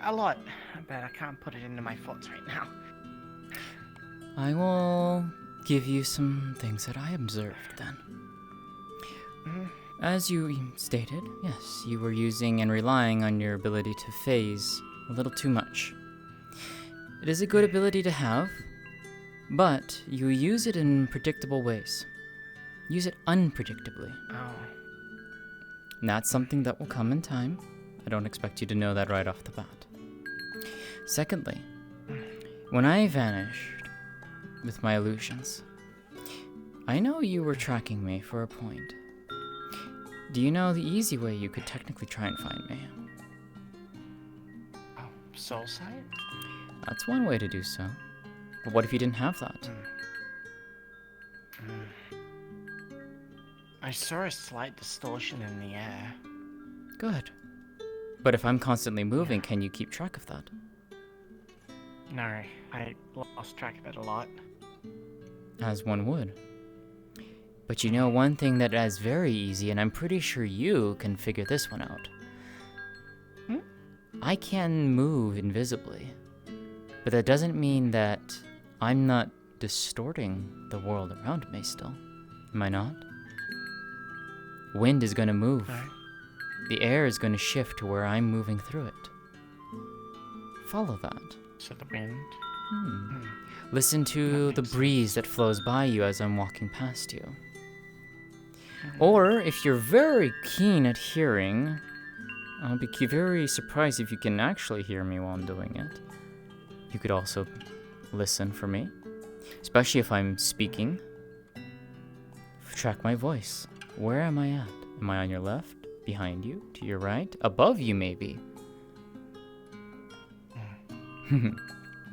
a lot, but I can't put it into my thoughts right now. I will give you some things that I observed then. As you stated, yes, you were using and relying on your ability to phase a little too much. It is a good ability to have, but you use it in predictable ways. Use it unpredictably. And that's something that will come in time. I don't expect you to know that right off the bat. Secondly, when I vanished with my illusions, I know you were tracking me for a point. Do you know the easy way you could technically try and find me? Soul sight? That's one way to do so. But what if you didn't have that? I saw a slight distortion in the air. Good. But if I'm constantly moving, can you keep track of that? No, I lost track of it a lot. As one would. But you know one thing that is very easy, and I'm pretty sure you can figure this one out. I can move invisibly, but that doesn't mean that I'm not distorting the world around me still. Am I not? Wind is going to move. The air is going to shift to where I'm moving through it. Follow that. So the wind? Listen to the breeze that flows by you as I'm walking past you. Or, if you're very keen at hearing, I'll be very surprised if you can actually hear me while I'm doing it. You could also listen for me, especially if I'm speaking. Track my voice. Where am I at? Am I on your left? Behind you? To your right? Above you, maybe?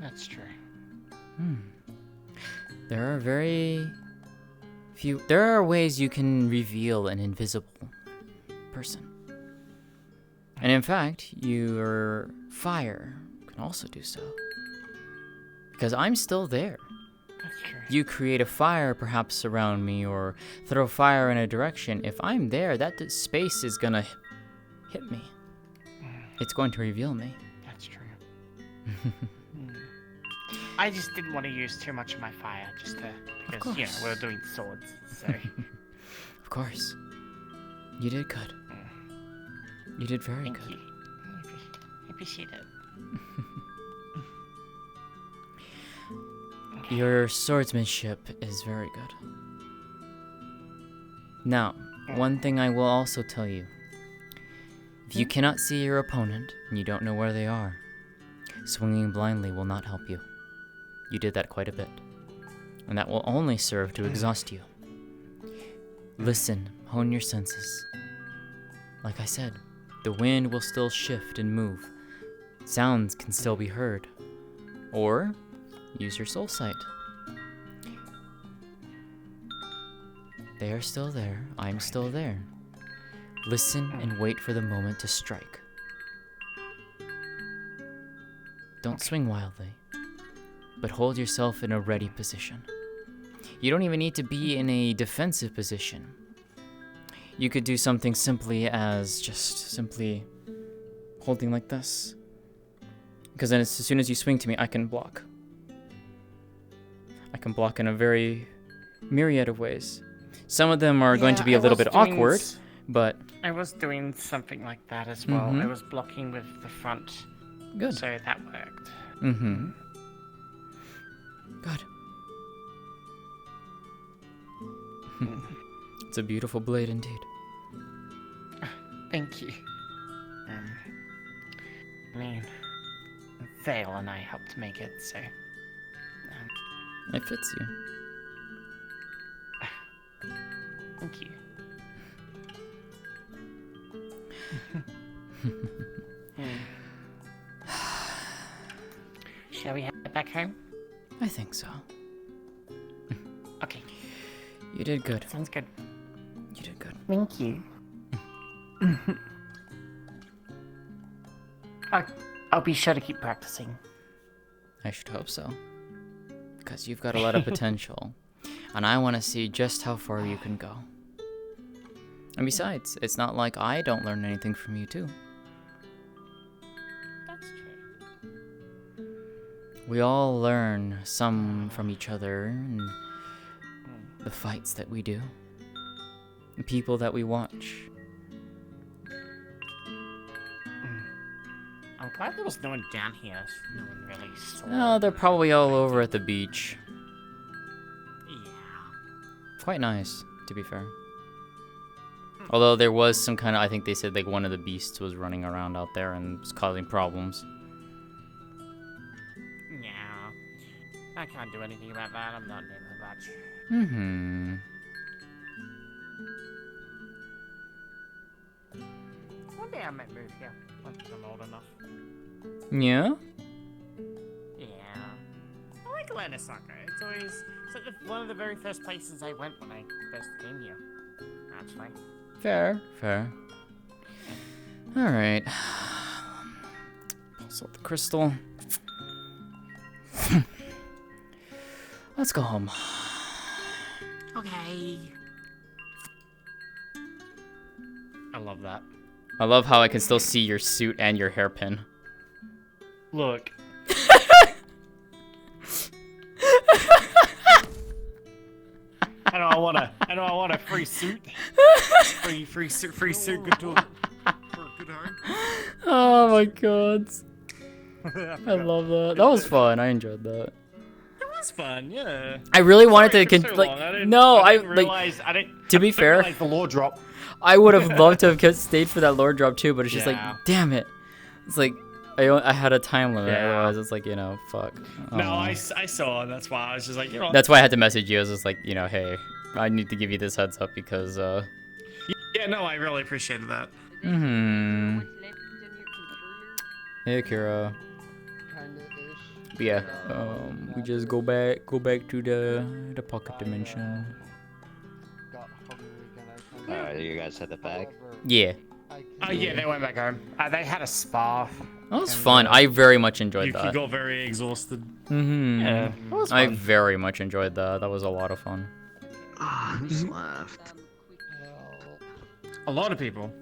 That's true. There are very few... There are ways you can reveal an invisible person. And in fact, your fire can also do so. Because I'm still there. You create a fire perhaps around me or throw fire in a direction. If I'm there, that space is gonna hit me. It's going to reveal me. That's true. I just didn't want to use too much of my fire, just to, because, you know, we're doing swords, so. Of course. You did good. You did very good. Thank you. I appreciate it. Your swordsmanship is very good. Now, one thing I will also tell you. If you cannot see your opponent and you don't know where they are, swinging blindly will not help you. You did that quite a bit. And that will only serve to exhaust you. Listen, hone your senses. Like I said, the wind will still shift and move. Sounds can still be heard. Or use your soul sight. They are still there. I'm still there. Listen and wait for the moment to strike. Don't swing wildly, but hold yourself in a ready position. You don't even need to be in a defensive position. You could do something simply as just simply holding like this. Because then as soon as you swing to me, I can block. I can block in a very myriad of ways. Some of them are going to be a little bit awkward, but... I was doing something like that as well. I was blocking with the front. Good. So that worked. Mm-hmm. Good. It's a beautiful blade indeed. Thank you. I mean, Vale and I helped make it, so... It fits you. Thank you. Shall we head back home? I think so. Okay. You did good. Sounds good. You did good. Thank you. I'll be sure to keep practicing. I should hope so. Because you've got a lot of potential. And I want to see just how far you can go. And besides, it's not like I don't learn anything from you too. That's true. We all learn some from each other and the fights that we do. The people that we watch. I'm glad there was no one down here. No one really saw. Oh, they're probably all over at the beach. Yeah. Quite nice, to be fair. Although there was some kind of, I think they said like one of the beasts was running around out there and was causing problems. Yeah. I can't do anything about that. I'm not near much. Mm-hmm. One day I might move here once I'm old enough. Yeah? Yeah. I like Orlandosaka. It's always one of the very first places I went when I first came here. Actually. Fair, fair. Alright. Pulse out the crystal. Let's go home. Okay. I love that. I love how I can still see your suit and your hairpin. Look. I know I want a free suit. Free suit, good tool. For a good home. Oh my god. I love that. That was fun. I enjoyed that. It was fun, yeah. I really wanted to to be fair, the lore drop. I would have loved to have stayed for that lore drop too, but it's just like, damn it. It's like I had a time limit. Yeah. Otherwise, it's like, fuck. No, I saw, and that's why I was just like, That's why I had to message you. I was just like, hey, I need to give you this heads up because Yeah, no, I really appreciated that. Mm-hmm. Hey, Kira. But yeah, we just go back to the pocket dimension. You guys headed back? Yeah. Oh yeah, they went back home. They had a spa. That was fun. I very much enjoyed You that. got very exhausted. Mm-hmm. Yeah, it was I fun. very much enjoyed that. That was a lot of fun. Who's left? A lot of people.